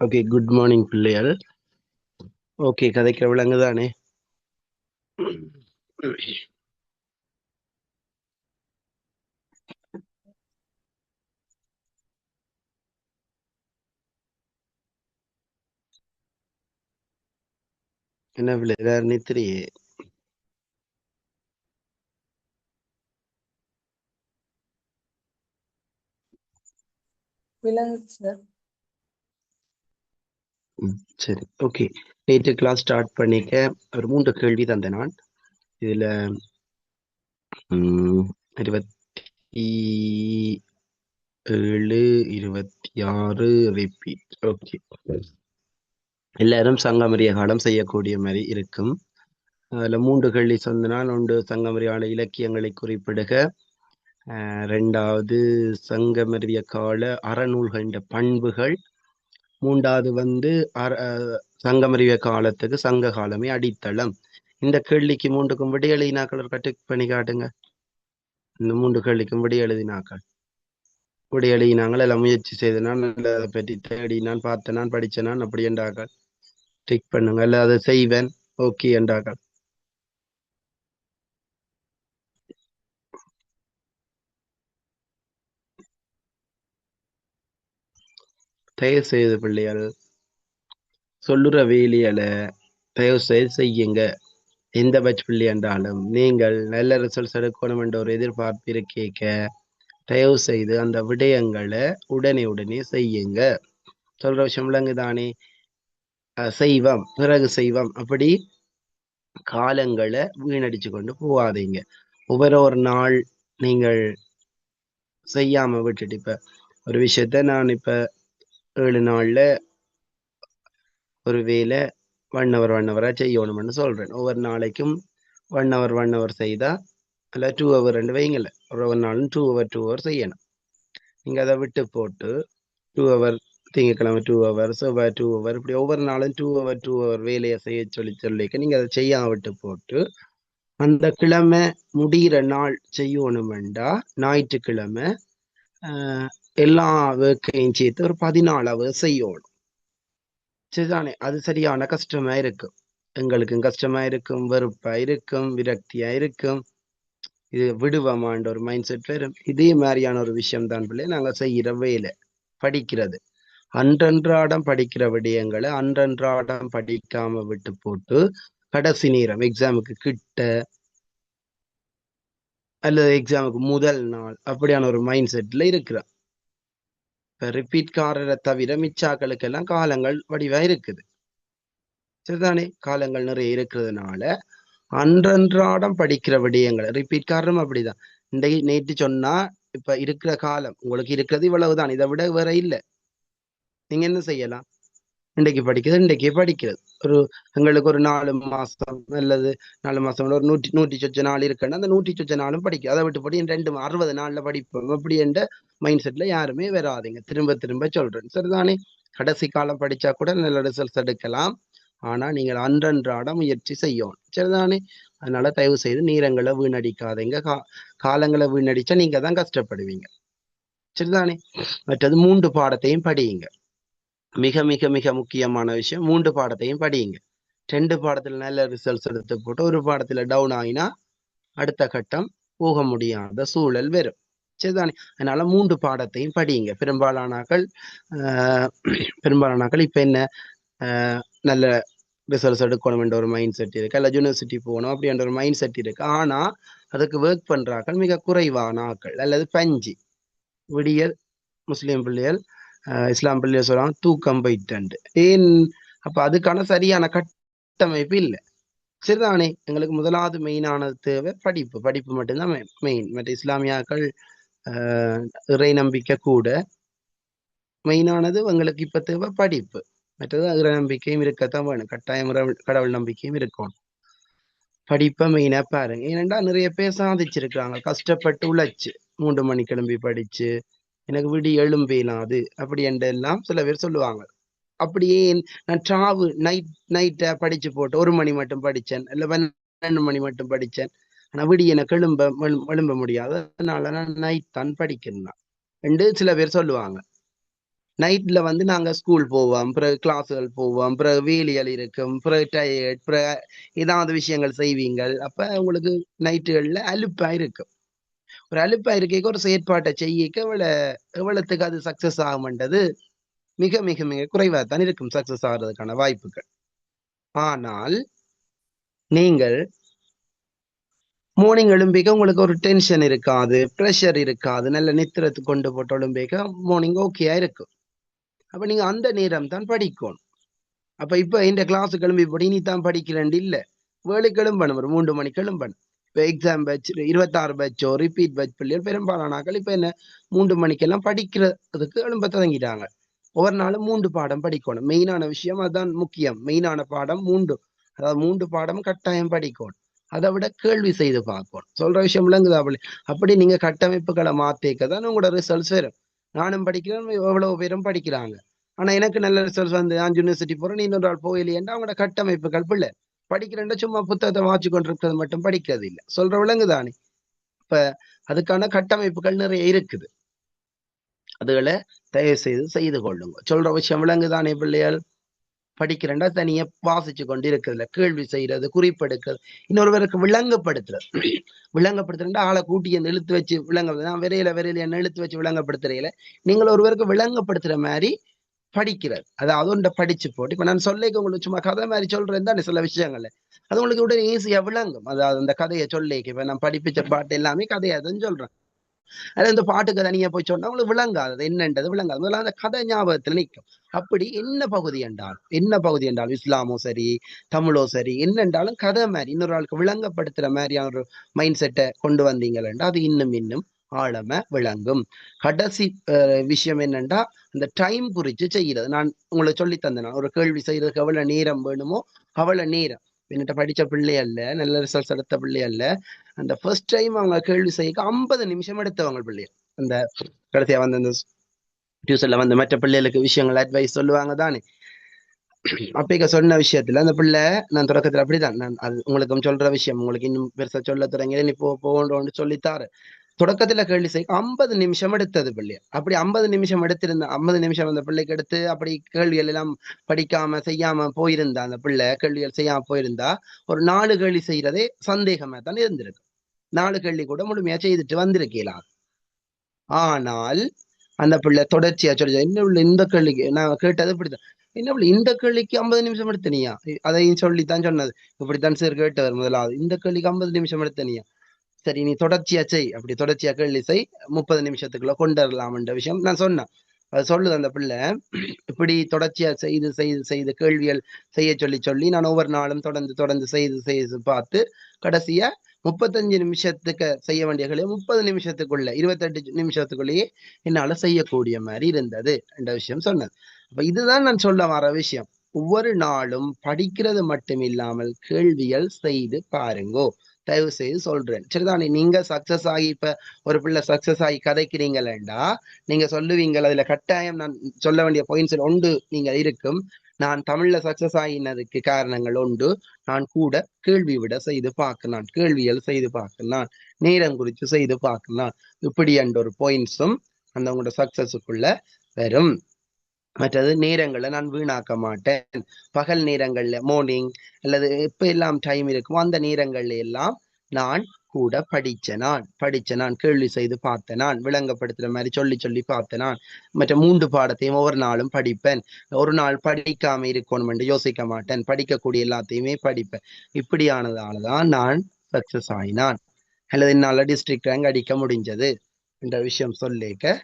Okay, good morning பிள்ளைகள். Okay, கதைக்கிற விலங்கு தானே? என்ன பிள்ளை எல்லாரும் நித்திரியே? விலங்கு சார். சரி, ஓகே. நேற்று கிளாஸ் ஸ்டார்ட் பண்ணிக்க ஒரு 3 கேள்வி தந்தேன் நான். இதுல 27, 26 ரிப்பீட். ஓகே, எல்லாரும் சங்கமரிய காலம் செய்யக்கூடிய மாதிரி இருக்கும். அதுல 3 கேள்வி சொன்னால், ஒன்று சங்கமரியால இலக்கியங்களை குறிப்பிடுக, ரெண்டாவது சங்கமரிய கால அறநூல்களின் பண்புகள், மூன்றாவது சங்கமறிவு காலத்துக்கு சங்க காலமே அடித்தளம். இந்த கேள்விக்கு 3க்கும் விடை எழுதினாக்கள் ஒரு கட்டு பண்ணி காட்டுங்க. இந்த 3 கேள்விக்கும் விடை எழுதினாக்கள். விடை எழுதினாங்கள் எல்லாம் முயற்சி செய்தனால், அதை பற்றி தேடினான், பார்த்தனான், படிச்சனான், அப்படி என்றார்கள். டிக் பண்ணுங்க. அல்ல அதை செய்வேன் ஓகே என்றார்கள். தயவு செய்து பிள்ளைகள் சொல்லுற வேலைகளை தயவு செய்து செய்யுங்க. எந்த பட்ச பிள்ளை என்றாலும் நீங்கள் நல்ல ரிசல்ட்ஸ் எடுக்கணும் என்ற ஒரு எதிர்பார்ப்பு இருக்கேக்க, தயவு செய்து அந்த விடயங்களை உடனே செய்யுங்க. சொல்ற விஷயம் விலங்குதானே? செய்வம் பிறகு செய்வம், அப்படி காலங்களை வீணடிச்சு கொண்டு போகாதீங்க. ஒவ்வொரு நாள் நீங்கள் செய்யாம விட்டுட்டு, இப்ப ஒரு விஷயத்த நான் இப்ப 7 நாள்ல ஒரு வேலை 1 ஹவரா செய்யணும்னு சொல்றேன். ஒவ்வொரு நாளைக்கும் 1 ஹவர் செய்தா அல்ல 2 ஹவர் வைங்கல, ஒரு நாளும் 2 ஹவர் செய்யணும். நீங்க அதை விட்டு போட்டு 2 ஹவர் திங்கக்கிழமை 2 ஹவர், செவ்வாய் 2 ஹவர், இப்படி ஒவ்வொரு நாளும் 2 ஹவர் வேலையை செய்ய சொல்லிக்க நீங்க அதை செய்யாம விட்டு போட்டு, அந்த கிழமை முடிகிற நாள் செய்யணுமெண்டா ஞாயிற்றுக்கிழமை எல்லா ஒர்க்கையும் சேர்த்து ஒரு 14 ஹவர் செய்யணும். சரிதானே? அது சரியான கஷ்டமா இருக்கும். எங்களுக்கும் கஷ்டமா இருக்கும், வெறுப்பா இருக்கும், விரக்தியா இருக்கும். இது விடுவமான்ற ஒரு மைண்ட் செட் வரும். இதே மாதிரியான ஒரு விஷயம் தான் பிள்ளை நாங்க செய்யற வேலை, படிக்கிறது. அன்றன்றாடம் படிக்கிற விடயங்களை அன்றன்றாடம் படிக்காம விட்டு போட்டு, கடைசி நேரம் எக்ஸாமுக்கு கிட்ட அல்லது எக்ஸாமுக்கு முதல் நாள் அப்படியான ஒரு மைண்ட் செட்ல இருக்கிறான். இப்ப ரிப்பீட் காரரை தவிர மிச்சாக்களுக்கெல்லாம் காலங்கள் வடிவா இருக்குது. சரிதானே? காலங்கள் நிறைய இருக்கிறதுனால அன்றன்றாடம் படிக்கிற விடயங்கள் ரிப்பீட் காரணம் அப்படிதான். நேற்று சொன்னா இப்ப இருக்கிற காலம் உங்களுக்கு இருக்கிறது இவ்வளவுதான், இதை விட வேற இல்லை. நீங்க என்ன செய்யலாம்? இன்றைக்கு இன்றைக்கே படிக்கிறது. எங்களுக்கு ஒரு 4 மாசம் அல்லது 4 மாசம் ஒரு 100 சொச்ச நாள் இருக்குன்னா அந்த 100 சொச்ச நாளும் படிக்கும். அதை விட்டு போட்டு 60 நாள்ல படிப்போம் அப்படி என்ற மைண்ட் செட்ல யாருமே வராதிங்க. திரும்ப திரும்ப சொல்றேன், சரிதானே? கடைசி காலம் படிச்சா கூட நல்ல ரிசல்ட்ஸ் எடுக்கலாம். ஆனா நீங்கள் அன்றன்றாட முயற்சி செய்யணும், சரிதானே? அதனால தயவு செய்து நேரங்களை வீணடிக்காதீங்க. காலங்களை வீணடிச்சா நீங்க தான் கஷ்டப்படுவீங்க, சரிதானே? மற்றது 3 பாடத்தையும் படியுங்க. மிக மிக மிக முக்கியமான விஷயம், 3 பாடத்தையும் படியுங்க. 2 பாடத்துல நல்ல ரிசல்ட்ஸ் எடுத்து போட்டு ஒரு பாடத்துல டவுன் ஆகினா அடுத்த கட்டம் போக முடியாத சூழல் வரும், சரிதானே? அதனால 3 பாடத்தையும் படியுங்க. பெரும்பாலானாக்கள் இப்ப என்ன, நல்ல ரிசல்ட்ஸ் எடுக்கணும் என்ற ஒரு மைண்ட் செட் இருக்கு, அல்ல யூனிவர்சிட்டி போகணும் அப்படின்ற ஒரு மைண்ட் செட் இருக்கு. ஆனா அதுக்கு ஒர்க் பண்றாக்கள் மிக குறைவான ஆக்கள் அல்லது பஞ்சு. விடியல் முஸ்லீம் பிள்ளைகள், இஸ்லாம் பிள்ளைகள் சொல்றாங்க தூக்கம் போயிட்டு. ஏன்? அப்ப அதுக்கான சரியான கட்டமைப்பு இல்லை, சரிதானே? எங்களுக்கு முதலாவது மெயினான தேவை படிப்பு. படிப்பு மட்டும்தான் மெயின். மற்ற இஸ்லாமியாக்கள் இறை நம்பிக்கை கூட மெயினானது. உங்களுக்கு இப்ப தேவை படிப்பு. மற்றது இறை நம்பிக்கையும் இருக்கத்தான் வேணும், கட்டாயம் கடவுள் நம்பிக்கையும் இருக்கும். படிப்பை மெயினா பாருங்க. ஏனென்றா நிறைய பேர் சாதிச்சிருக்கிறாங்க, கஷ்டப்பட்டு உழைச்சு 3 மணி கிளம்பி படிச்சு எனக்கு விடி எழும்பேலாது அப்படி என்றெல்லாம் சில பேர் சொல்லுவாங்க. அப்படியே நான் நைட்டை படிச்சு போட்டு 1 மணி மட்டும் படிச்சேன், இல்ல 12 மணி மட்டும் படிச்சேன், ஆனா விடி எனக்கு எழும்ப முடியாது, அதனால நான் நைட் தான் படிக்கிறேன் என்று சில பேர் சொல்லுவாங்க. நைட்ல வந்து நாங்க ஸ்கூல் போவோம், பிறகு கிளாஸுகள் போவோம், பிறகு வேலியல் இருக்கும், பிறகு டயர்ட், பிறகு ஏதாவது விஷயங்கள் செய்வீங்கள். அப்ப உங்களுக்கு நைட்டுகள்ல அலுப்பா இருக்கும். ஒரு அலுப்பா இருக்கைக்கு ஒரு செயற்பாட்டை செய்யிக்க எவ்வளவுக்கு அது சக்சஸ் ஆகும்ன்றது மிக மிக மிக குறைவா தான் இருக்கும் சக்சஸ் ஆகிறதுக்கான வாய்ப்புகள். ஆனால் நீங்கள் மார்னிங் எழும்பிக்க உங்களுக்கு ஒரு டென்ஷன் இருக்காது, ப்ரெஷர் இருக்காது, நல்ல நித்திரத்து கொண்டு போட்டு எழும்பிக்க மார்னிங் ஓகேயா இருக்கும். அப்ப நீங்க அந்த நேரம் தான் படிக்கணும். அப்ப இப்ப இந்த கிளாஸ் கிளம்பி போடி நீ தான் படிக்கிறேன் இல்ல, வேலைக்கு எழும்பணும், ஒரு 3 மணிக்கு எழும்பணும். இப்ப எக்ஸாம் பேட்ச் 26 பேட்சோ ரிப்பீட் பேட்ச் பிள்ளைகள் பெரும்பாலானாக்கள் இப்ப என்ன 3 மணிக்கெல்லாம் படிக்கிறதுக்கு எழும்ப தொடங்கிட்டாங்க. ஒவ்வொரு நாளும் 3 பாடம் படிக்கணும். மெயினான விஷயம் அதான் முக்கியம். மெயினான பாடம் 3, அதாவது 3 பாடம் கட்டாயம் படிக்கணும். அதை விட கேள்வி செய்து பார்க்கணும். சொல்ற விஷயம் விளங்குதா? அப்படி நீங்க கட்டமைப்புகளை மாத்திக்க தான் உங்களோட ரிசல்ட்ஸ் வரும். நானும் படிக்கிறேன், எவ்வளவு பேரும் படிக்கிறாங்க. ஆனா எனக்கு நல்ல ரிசல்ட்ஸ் வந்து நான் யூனிவர்சிட்டி போறேன், நீ இன்னொரு ஆள் போயிலேன்னா அவங்களோட கட்டமைப்புகள் பிள்ளை. படிக்கிறேன்டா சும்மா புத்தகத்தை வாட்சி கொண்டிருக்கிறது மட்டும் படிக்கிறது இல்லை. சொல்ற விலங்குதானே? இப்ப அதுக்கான கட்டமைப்புகள் நிறைய இருக்குது. அதுகளை தயவு செய்து செய்து கொள்ளுங்க. சொல்ற விஷயம் விலங்குதானே பிள்ளைகள்? படிக்கிறேன்டா தனியா வாசிச்சு கொண்டு இருக்கிறதுல கேள்வி செய்யறது, குறிப்பெடுக்கிறது, இன்னொருவருக்கு விளங்கப்படுத்துறது. விளங்கப்படுத்துறா ஆளை கூட்டி என்ன இழுத்து வச்சு நான் விரையில என்ன இழுத்து வச்சு விளங்கப்படுத்துறையில நீங்கள் ஒருவருக்கு விளங்கப்படுத்துற மாதிரி படிக்கிறது. அதாவது ஒன்றை படிச்சு போட்டு இப்ப நான் சொல்லிக்க உங்களுக்கு சும்மா கதை மாதிரி சொல்றேன் தானே சில விஷயங்கள்ல அது உங்களுக்கு உடனே ஈஸியா விளங்கும். அதாவது அந்த கதையை சொல்லிக்க இப்ப நான் படிப்பிச்ச பாட்டு எல்லாமே கதையாதுன்னு சொல்றேன். அது இந்த பாட்டுக்கு தனியா போய் சொன்னா உங்களுக்கு விளங்காது, அது என்னன்றது விளங்காது. முதல்ல அந்த கதை ஞாபகத்துல நிற்கும். அப்படி என்ன பகுதி என்றாலும் இஸ்லாமோ சரி, தமிழோ சரி, என்னென்றாலும் கதை மாதிரி இன்னொரு ஆளுக்கு விளங்கப்படுத்துற மாதிரியான ஒரு மைண்ட் செட்டை கொண்டு வந்தீங்கன்னா அது இன்னும் இன்னும் ஆழமா விளங்கும். கடைசி விஷயம் என்னண்டா அந்த டைம் குறிச்சு செய்யறது. நான் உங்களுக்கு சொல்லி தந்தேன், ஒரு கேள்வி செய்யறதுக்கு எவ்வளவு நேரம் வேணுமோ அவ்வளவு நேரம். என்னட்ட படிச்ச பிள்ளை அல்ல, நல்ல ரிசல்ட்ஸ் எடுத்த பிள்ளை அல்ல, அந்த ஃபர்ஸ்ட் டைம் அவங்க கேள்வி செய்ய 50 நிமிஷம் எடுத்தவங்க பிள்ளை. அந்த கடைசியா வந்து அந்த டியூஷன்ல வந்து மற்ற பிள்ளைகளுக்கு விஷயங்கள் அட்வைஸ் சொல்லுவாங்க தானே, அப்ப சொன்ன விஷயத்துல அந்த பிள்ளை, நான் தொடக்கத்துல அப்படிதான், நான் அது உங்களுக்கு சொல்ற விஷயம் உங்களுக்கு இன்னும் பெருசா சொல்ல தொடங்க நீ போகணும்னு சொல்லித்தாரு. தொடக்கத்துல கேள்வி செய்ய 50 நிமிஷம் எடுத்தது பிள்ளை. அப்படி 50 நிமிஷம் எடுத்திருந்த 50 நிமிஷம் அந்த பிள்ளைக்கு எடுத்து அப்படி கேள்விகள் எல்லாம் படிக்காம செய்யாம போயிருந்தா, அந்த பிள்ளை கேள்விகள் செய்யாம போயிருந்தா ஒரு 4 கேள்வி செய்யறதே சந்தேகமா தான் இருந்திருக்கு. 4 கேள்வி கூட முழுமையா செய்துட்டு வந்திருக்கலாம். ஆனால் அந்த பிள்ளை தொடர்ச்சியா சொல்லி என்ன உள்ள இந்த கேள்விக்கு நான் கேட்டது இப்படித்தான், என்ன உள்ள இந்த கேள்விக்கு 50 நிமிஷம் எடுத்தனியா, அதையும் சொல்லித்தான் சொன்னது. இப்படித்தான் சார் கேட்டவர் முதலாவது, இந்த கேள்விக்கு 50 நிமிஷம் எடுத்தனியா, சரி நீ தொடர்ச்சியா செய், அப்படி தொடர்ச்சியா கேள்வி செய், 30 நிமிஷத்துக்குள்ள கொண்டு வரலாம்ன்ற விஷயம் நான் சொன்னேன். அது சொல்லுது அந்த பிள்ளை, இப்படி தொடர்ச்சியா செய்து செய்து செய்து கேள்விகள் செய்ய சொல்லி சொல்லி நான் ஒவ்வொரு நாளும் தொடர்ந்து தொடர்ந்து செய்து செய்து பார்த்து கடைசியா 35 நிமிஷத்துக்கு செய்ய வேண்டிய கேள்வி 30 நிமிஷத்துக்குள்ள 28 நிமிஷத்துக்குள்ளேயே என்னால செய்யக்கூடிய மாதிரி இருந்தது என்ற விஷயம் சொன்னது. அப்ப இதுதான் நான் சொல்ல வர விஷயம். ஒவ்வொரு நாளும் படிக்கிறது மட்டும் இல்லாமல் கேள்விகள் செய்து பாருங்கோ. தயவு செய்து சொல்றேன், சரிதானே? நீங்க சக்சஸ் ஆகி இப்ப ஒரு பிள்ளை சக்சஸ் ஆகி கதைக்கிறீங்களா, நீங்க சொல்லுவீங்கள் அதுல கட்டாயம் நான் சொல்ல வேண்டிய பாயிண்ட்ஸ் உண்டு நீங்க இருக்கும். நான் தமிழ்ல சக்சஸ் ஆகினதுக்கு காரணங்கள் உண்டு. நான் கூட கேள்வி விட செய்து பார்க்கலாம், கேள்விகள் செய்து பார்க்கலாம், நேரம் குறித்து செய்து பார்க்கலாம், இப்படி என்ற ஒரு பாயிண்ட்ஸும் அந்த உங்களோட சக்சஸுக்குள்ள வரும். மற்றது நேரங்களை நான் வீணாக்க மாட்டேன். பகல் நேரங்கள்ல மார்னிங் அல்லது எப்ப எல்லாம் டைம் இருக்குமோ அந்த நேரங்கள்ல எல்லாம் நான் கூட படிச்ச நான் கேள்வி செய்து பார்த்தேன், நான் விளங்கப்படுத்துற மாதிரி சொல்லி சொல்லி பார்த்தேன். நான் மற்ற 3 பாடத்தையும் ஒவ்வொரு நாளும் படிப்பேன். ஒரு நாள் படிக்காம இருக்கணும் என்று யோசிக்க மாட்டேன், படிக்கக்கூடிய எல்லாத்தையுமே படிப்பேன். இப்படியானதாலதான் நான் சக்சஸ் ஆயினான், அல்லது என்னால டிஸ்ட்ரிக்ட் ரேங்க் அடிக்க முடிஞ்சது என்ற விஷயம் சொல்லிக்க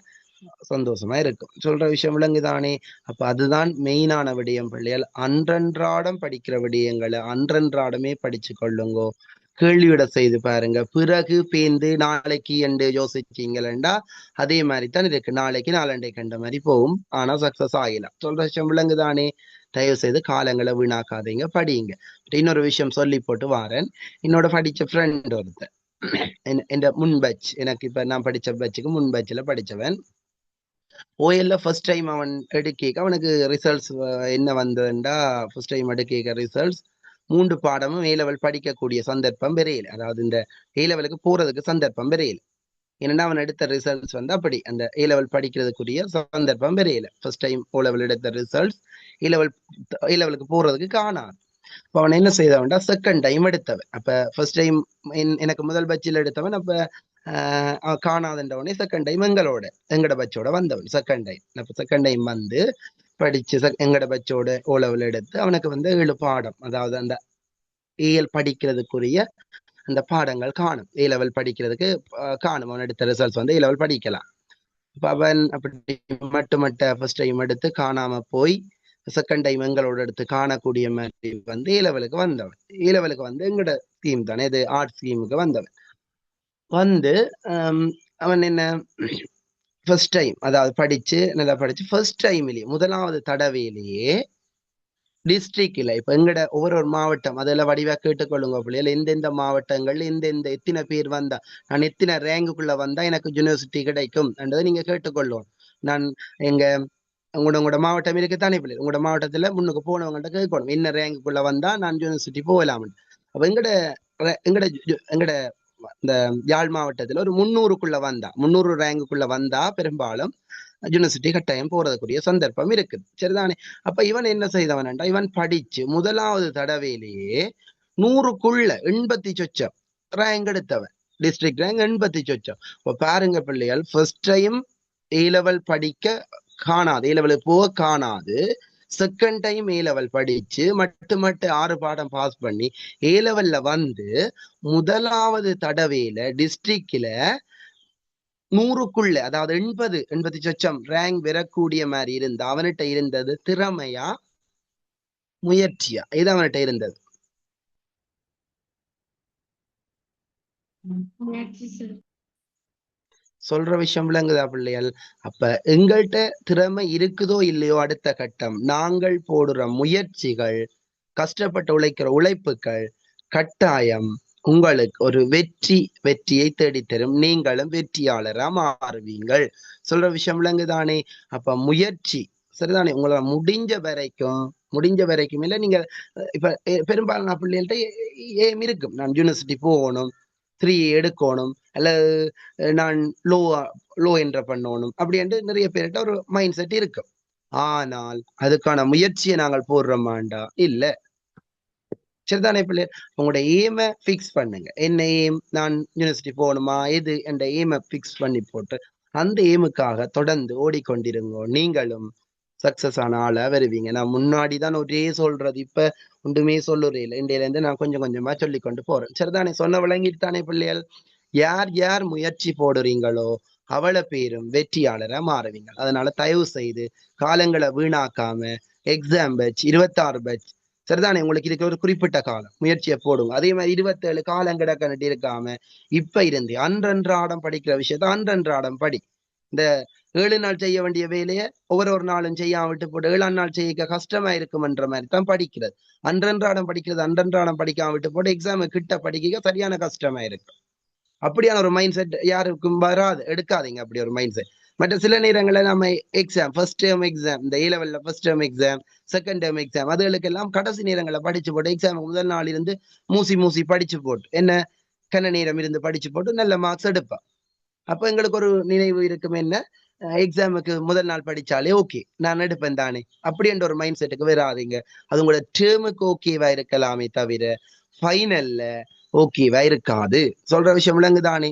சந்தோஷமா இருக்கும். சொல்ற விஷயம் விளங்குதானே? அப்ப அதுதான் மெயினான விடயம் பிள்ளைகள். அன்றன்றாடம் படிக்கிற விடயங்களை அன்றன்றாடமே படிச்சு கொள்ளுங்கோ. கேள்விவிட செய்து பாருங்க, பிறகு பேந்து நாளைக்கு என்று யோசிச்சீங்களா அதே மாதிரி தான் இருக்கு, நாளைக்கு நாளண்டை கண்ட மாதிரி போகும், ஆனா சக்சஸ் ஆகலாம். சொல்ற விஷயம் விளங்குதானே? தயவு செய்து காலங்களை வீணாக்காதீங்க, படியுங்க. இன்னொரு விஷயம் சொல்லி போட்டு வாரேன். என்னோட படிச்ச ஃப்ரெண்ட் ஒருத்தர், என் முன் பேட்ச், எனக்கு இப்ப நான் படிச்ச பேட்சுக்கு முன் பேட்ச்ல படிச்சவன், ஓஎல்ல ஃபர்ஸ்ட் டைம் அவன் எடுக்க அவனுக்கு ரிசல்ட்ஸ் என்ன வந்ததுண்டா, ஃபர்ஸ்ட் டைம் எடுக்க ரிசல்ட்ஸ் 3 பாடமும் ஏ லெவல் படிக்கக்கூடிய சந்தர்ப்பம் பெறையில், அதாவது இந்த ஏ லெவலுக்கு போறதுக்கு சந்தர்ப்பம் பெறையில். ஏன்னா அவன் எடுத்த ரிசல்ட்ஸ் வந்து அப்படி அந்த ஏ லெவல் படிக்கிறதுக்குரிய சந்தர்ப்பம் வரையில ஃபர்ஸ்ட் டைம் ஓ லெவல் எடுத்த ரிசல்ட்ஸ் ஏ லெவலுக்கு போறதுக்கு காணாது. அப்ப அவன் என்ன செய்தவன்டா செகண்ட் டைம் எடுத்தவன். அப்ப ஃபர்ஸ்ட் டைம் எனக்கு முதல் பட்சியில் எடுத்தவன். அப்ப காணாதுன்றவனே செகண்ட் டைம் எங்கட பட்சோட வந்தவன் செகண்ட் டைம். அப்ப செகண்ட் டைம் வந்து படிச்சு எங்கட பட்சோட ஓ லெவல் எடுத்து அவனுக்கு வந்து 7 பாடம், அதாவது அந்த ஏஎல் படிக்கிறதுக்குரிய அந்த பாடங்கள் காணும். ஏ லெவல் படிக்கிறதுக்கு காணும். அவன் எடுத்த ரிசல்ட்ஸ் வந்து ஏ லெவல் படிக்கலாம். இப்ப அவன் அப்படி மட்டுமட்ட ஃபர்ஸ்ட் டைம் எடுத்து காணாம போய் செகண்ட் டைம் எங்களோட எடுத்து காணக்கூடிய மாதிரி வந்து ஏ லெவலுக்கு வந்தவன். ஏ லெவலுக்கு வந்து எங்கட ஸ்கீம் தானே இது, ஆர்ட் ஸ்கீமுக்கு வந்தவன். வந்து அவன் என்ன ஃபர்ஸ்ட் டைம், அதாவது படிச்சு நல்லா படிச்சு ஃபர்ஸ்ட் டைம்லயே முதலாவது தடவையிலேயே டிஸ்ட்ரிக்ட்ல இப்ப எங்கட ஒவ்வொரு மாவட்டம் அதெல்லாம் வடிவா கேட்டுக்கொள்ளுங்க பிள்ளைகள். எந்தெந்த மாவட்டங்கள்ல எந்தெந்த எத்தனை பேர் வந்தா, நான் எத்தனை ரேங்குக்குள்ள வந்தா எனக்கு யூனிவர்சிட்டி கிடைக்கும் என்றதை நீங்க கேட்டுக்கொள்ளும். நான் எங்க உங்களோட மாவட்டம் இருக்குத்தானே பிள்ளை, உங்களோட மாவட்டத்துல முன்னுக்கு போனவங்கள்ட்ட கேட்கணும் என்ன ரேங்குக்குள்ள வந்தா நான் யூனிவர்சிட்டி போகலாம். அப்ப எங்கட எங்கட எங்கட இந்த யாழ் மாவட்டத்துல ஒரு 300 ரேங்குக்குள்ள வந்தா பெரும்பாலும் யூனிவர்சிட்டி கட்டாயம் போறதுக்குரிய சந்தர்ப்பம் இருக்குது. சரிதானே? அப்ப இவன் என்ன செய்தவன்டா, இவன் படிச்சு முதலாவது தடவையிலேயே 100க்குள்ள 80 சொச்சம் ரேங்க் எடுத்தவன். டிஸ்ட்ரிக்ட் ரேங்க் 80 சொச்சம். இப்ப பாருங்க பிள்ளைகள், ஃபர்ஸ்ட் டைம் ஏ லெவல் படிக்க காணாது, ஏ லெவலுக்கு போக காணாது, செகண்ட் டைம் ஏ லெவல் படிச்சு மட்டு 6 பாடம் பாஸ் பண்ணி ஏ லெவல்ல வந்து முதலாவது தடவையில டிஸ்ட்ரிக்ட்ல 100க்குள்ள, அதாவது 80 சொச்சம் ரேங்க் பெறக்கூடிய மாதிரி இருந்த அவன்கிட்ட இருந்தது திறமையா முயற்சியா? இது அவன்கிட்ட இருந்தது. சொல்ற விஷயம் விளங்குதா பிள்ளைகள்? அப்ப எங்கள்கிட்ட திறமை இருக்குதோ இல்லையோ, அடுத்த கட்டம் நாங்கள் போடுற முயற்சிகள், கஷ்டப்பட்டு உழைக்கிற உழைப்புகள் கட்டாயம் உங்களுக்கு ஒரு வெற்றியை தேடித்தரும். நீங்களும் வெற்றியாளரா மாறுவீங்கள். சொல்ற விஷயம் விளங்குதானே? அப்ப முயற்சி சரிதானே? உங்களால முடிஞ்ச வரைக்கும் இல்ல, நீங்க இப்ப பெரும்பாலான பிள்ளைகள்ட்ட ஏம் இருக்கும், நான் யூனிவர்சிட்டி போகணும், 3 எடுக்கணும், அல்லது நான் லோ லோ என்ற பண்ணணும் அப்படி என்று நிறைய பேர்கிட்ட ஒரு மைண்ட் செட் இருக்கு. ஆனால் அதுக்கான முயற்சியை நாங்கள் போடுறோமாண்டா இல்ல. சரிதானே பிள்ளை? உங்களோட எய்மை பிக்ஸ் பண்ணுங்க. என்ன எய்ம்? நான் யூனிவர்சிட்டி போகணுமா, எது என்ற எய்மை பிக்ஸ் பண்ணி போட்டு அந்த எய்முக்காக தொடர்ந்து ஓடிக்கொண்டிருங்க. நீங்களும் சக்சஸ் ஆன ஆளா வருவீங்க. நான் முன்னாடிதான் ஒரே சொல்றது, இப்ப ஒன்றுமே சொல்லுறே இல்லை. இந்தியில இருந்து நான் கொஞ்சம் கொஞ்சமா சொல்லி கொண்டு போறேன். சரிதானே? சொன்ன விளங்கிட்டு தானே பிள்ளைகள்? யார் யார் முயற்சி போடுறீங்களோ அவளை பேரும் வெற்றியாளரா மாறுவீங்க. அதனால தயவு செய்து காலங்களை வீணாக்காம எக்ஸாம் பேட்ச் 26 பேட்ச் சரிதானே, உங்களுக்கு இதுக்கு ஒரு குறிப்பிட்ட காலம் முயற்சியை போடுங்க. அதே மாதிரி 27 காலம் கிடக்கன்ட்டு இருக்காம இப்ப இருந்து அன்றன்றாடம் படிக்கிற விஷயத்த அன்றன்றாடம் படி. இந்த 7 நாள் செய்ய வேண்டிய வேலையை ஒவ்வொரு நாளும் செய்யாம விட்டு போட்டு 7ஆம் நாள் செய்ய கஷ்டமா இருக்கும்ன்ற மாதிரி தான் படிக்கிறது. அன்றன்றாடம் படிக்கிறது அன்றன்றாடம் படிக்காம விட்டு போட்டு எக்ஸாமு கிட்ட படிக்க சரியான கஷ்டமா இருக்கு. அப்படியான ஒரு மைண்ட் செட் யாருக்கும் வராது, எடுக்காதீங்க அப்படி ஒரு மைண்ட் செட். மற்ற சில நேரங்களில் நம்ம எக்ஸாம் ஃபர்ஸ்ட் டேர்ம் எக்ஸாம், இந்த ஏ லெவல்ல first term exam, second term exam, அதுகளுக்கெல்லாம் கடைசி நேரங்களில் படிச்சு போட்டு எக்ஸாம் முதல் நாள் இருந்து மூசி படிச்சு போட்டு என்ன கன நேரம் இருந்து படிச்சு போட்டு நல்ல மார்க்ஸ் எடுப்பா. அப்ப எங்களுக்கு ஒரு நினைவு இருக்கும், என்ன எக்ஸாமுக்கு முதல் நாள் படிச்சாலே ஓகே நான் எடுப்பேன் தானே, அப்படி என்ற ஒரு மைண்ட் செட்டுக்கு வராதிங்க. அது உங்களோட டேர்முக்கு ஓகேவா இருக்கலாமே தவிர ஃபைனல்ல ஓகேவா இருக்காது. சொல்ற விஷயம் விளங்குதானே?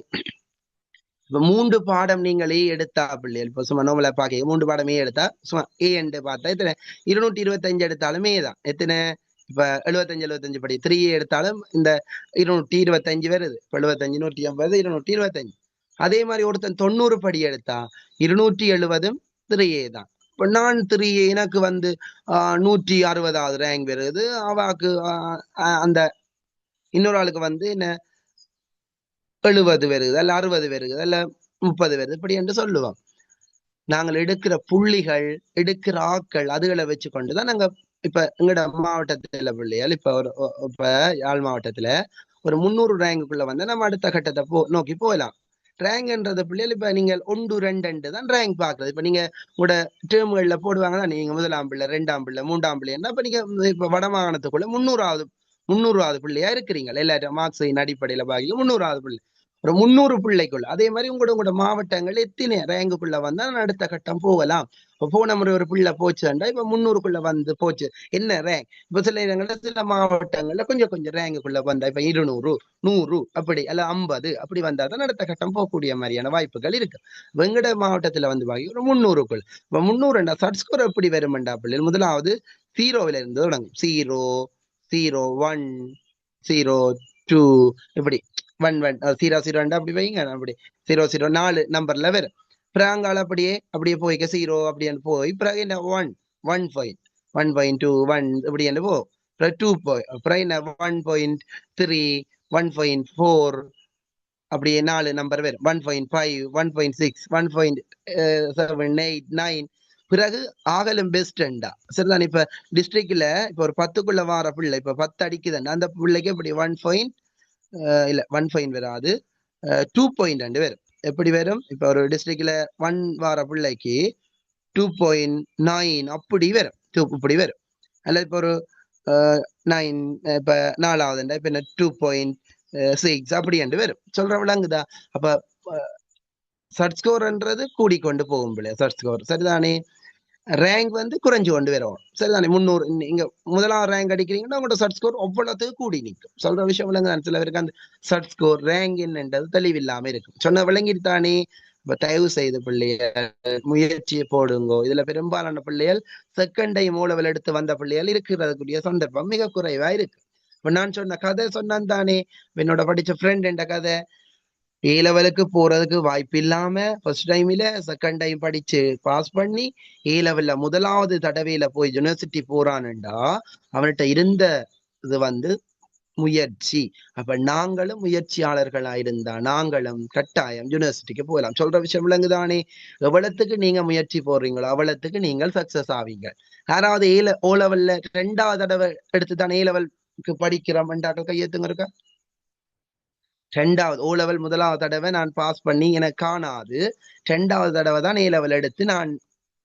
இப்ப 3 பாடம் நீங்களே எடுத்தா பிள்ளைகள், இப்ப சும்மா நோமலா பாக்க 3 பாடமே எடுத்தா சும்மா ஏ என்று பார்த்தா எத்தனை 225 எடுத்தாலுமே தான் எத்தனை, இப்ப 75 படி 3 எடுத்தாலும் இந்த 225 வருது. இப்ப 75 150 225. அதே மாதிரி ஒருத்தன் 90 படி எடுத்தா 270 3 தான். இப்ப நான் 3 எனக்கு வந்து 160வது ரேங்க் வருது, அவாக்கு அந்த இன்னொரு ஆளுக்கு வந்து என்ன 70 வருது, அல்ல 60 வருது, அல்ல 30 வருது, இப்படி என்று சொல்லுவோம். நாங்கள் எடுக்கிற புள்ளிகள் எடுக்கிற ஆக்கள் அதுகளை வச்சு கொண்டுதான் நாங்க இப்ப எங்கட மாவட்டத்துல பிள்ளைகள் இப்ப யாழ் மாவட்டத்துல ஒரு 300 ரேங்குக்குள்ள வந்து நம்ம அடுத்த கட்டத்தை நோக்கி போகலாம். ரேங்க்ன்றது பிள்ளைகள் இப்ப நீங்கள் 1 2 தான் ரேங்க் பாக்குறது. இப்ப நீங்க உங்களோட டேர்ம்கள்ல போடுவாங்க தான், நீங்க முதலாம் பிள்ளை 2ஆம் பிள்ளை 3ஆம் பிள்ளை, அப்ப நீங்க இப்ப வடமாகாணத்துக்குள்ள 300வது பிள்ளையா இருக்கிறீங்க. எல்லா மார்க்ஸின் அடிப்படையில பாக்கி 300வது பிள்ளை. ஒரு 300 பிள்ளைக்குள்ள அதே மாதிரி உங்களோட மாவட்டங்கள் எத்தனை ரேங்குக்குள்ள வந்தா அடுத்த கட்டம் போகலாம். இப்போ போன முறை ஒரு பிள்ளை போச்சுண்டா இப்ப 300க்குள்ள வந்து போச்சு என்ன ரேங்க். இப்ப சில இடங்கள்ல சில மாவட்டங்கள்ல கொஞ்சம் கொஞ்சம் ரேங்குக்குள்ள வந்தா இப்ப 200 100 அப்படி அல்ல 50 அப்படி வந்தா தான் அடுத்த கட்டம் போகக்கூடிய மாதிரியான வாய்ப்புகள் இருக்கு. வெங்கட மாவட்டத்துல வந்து பாக்கி ஒரு 300க்குள் இப்ப 300 சட் ஸ்கோர் எப்படி வருமெண்டா பிள்ளைகள் முதலாவது 0ல இருந்து தொடங்கும். 0 0 1 0 2 இப்படி 1 1 0 0 அப்படி வைங்க. அப்படி 0 0 4 நம்பர்ல வரும். பிறகால அப்படியே அப்படியே போய்க்க 0 அப்படின்னு போய் பிறகு என்ன 1 1 1.2 1 இப்படி என்ன போ 2 அப்புறம் என்ன 1.3 1.4 அப்படியே 4 நம்பர் வரும். 1.5 1.6 1.7 8 9 பிறகு ஆகலும் பெஸ்ட்ண்டா சரிதான். இப்ப டிஸ்ட்ரிக்ட்ல இப்ப ஒரு 10க்குள்ள வார பிள்ளை இப்ப 10 அடிக்குதுன்னா அந்த பிள்ளைக்கு இப்படி 1 இல்ல 1 வராது 2 வரும். எப்படி வரும் இப்ப ஒரு டிஸ்ட்ரிக்ட்ல 1 வார பிள்ளைக்கு 2.9 அப்படி வரும். இப்படி வரும். அல்ல இப்ப ஒரு 9 இப்ப 4வது இப்ப என்ன 2.6 அப்படி என்று வரும். சொல்ற விளங்குதா? அப்ப சர்ச் ஸ்கோர்ன்றது கூடிக்கொண்டு போகும் பிள்ளையா சர்ச் ஸ்கோர் சரிதானே. ரேங்க் வந்து குறைஞ்சு கொண்டு வரும் சரிதானே. 300 நீங்க முதலாம் ரேங்க் அடிக்கிறீங்கன்னா உங்களோட சர்ச் ஸ்கோர் ஒவ்வொருத்துக்கு கூடி நிற்கும். சொல்ற விஷயம் விளங்க சில பேருக்கு அந்த சர்ச் ஸ்கோர் ரேங்க் என்னன்றது தெளிவில்லாம இருக்கும். சொன்ன விளங்கிட்டானே. இப்ப தயவு செய்த பிள்ளைகள் முயற்சியை போடுங்கோ. இதுல பெரும்பாலான பிள்ளைகள் செகண்ட் டைம் ஓலவல் எடுத்து வந்த பிள்ளைகள் இருக்கிறதுக்குரிய சந்தர்ப்பம் மிக குறைவா இருக்கு. இப்ப நான் சொன்ன கதை சொன்னான் தானே என்னோட படிச்ச ஃப்ரெண்ட் என்ற கதை. ஏ லெவலுக்கு போறதுக்கு வாய்ப்பு இல்லாம ஃபர்ஸ்ட் டைம்ல செகண்ட் டைம் படிச்சு பாஸ் பண்ணி ஏ லெவல்ல முதலாவது தடவையில போய் யூனிவர்சிட்டி போறான்டா அவன்கிட்ட இருந்த இது வந்து முயற்சி. அப்ப நாங்களும் முயற்சியாளர்களா இருந்தா நாங்களும் கட்டாயம் யூனிவர்சிட்டிக்கு போகலாம். சொல்ற விஷயம் விளங்குதானே. எவ்வளவுக்கு நீங்க முயற்சி போடுறீங்களோ அவ்வளவுக்கு நீங்கள் சக்சஸ் ஆவீங்க. யாராவது ஓ லெவல்ல 2வது தடவை எடுத்துதான் ஏ லெவலுக்கு படிக்கிறோம் கையெழுத்துங்க இருக்கா. 2வது ஓ லெவல் முதலாவது தடவை நான் பாஸ் பண்ணி எனக்கு காணாது 2வது தடவை தான் ஏ லெவல் எடுத்து நான்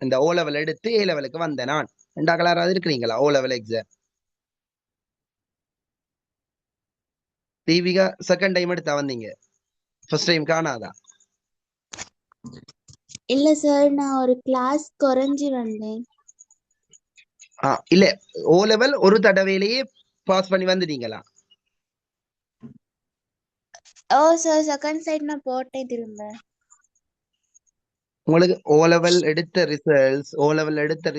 இந்த ஓ லெவல் எடுத்து ஏ லெவலுக்கு வந்தேன். நான் 2 யாராவது இருக்கிறீங்களா O level exam? Deepika second time எடுத்தா வந்தீங்க ஃபர்ஸ்ட் டைம் காணாதா? இல்ல சார், நான் ஒரு கிளாஸ் குறைஞ்சி வந்தேன். இல்ல ஓ லெவல் ஒரு தடவையிலேயே பாஸ் பண்ணி வந்துட்டீங்களா? ஓ சார், செகண்ட் சைட் நான் போட்டேன் திரும்ப. உங்களுக்கு ஓ லெவல் எடுத்த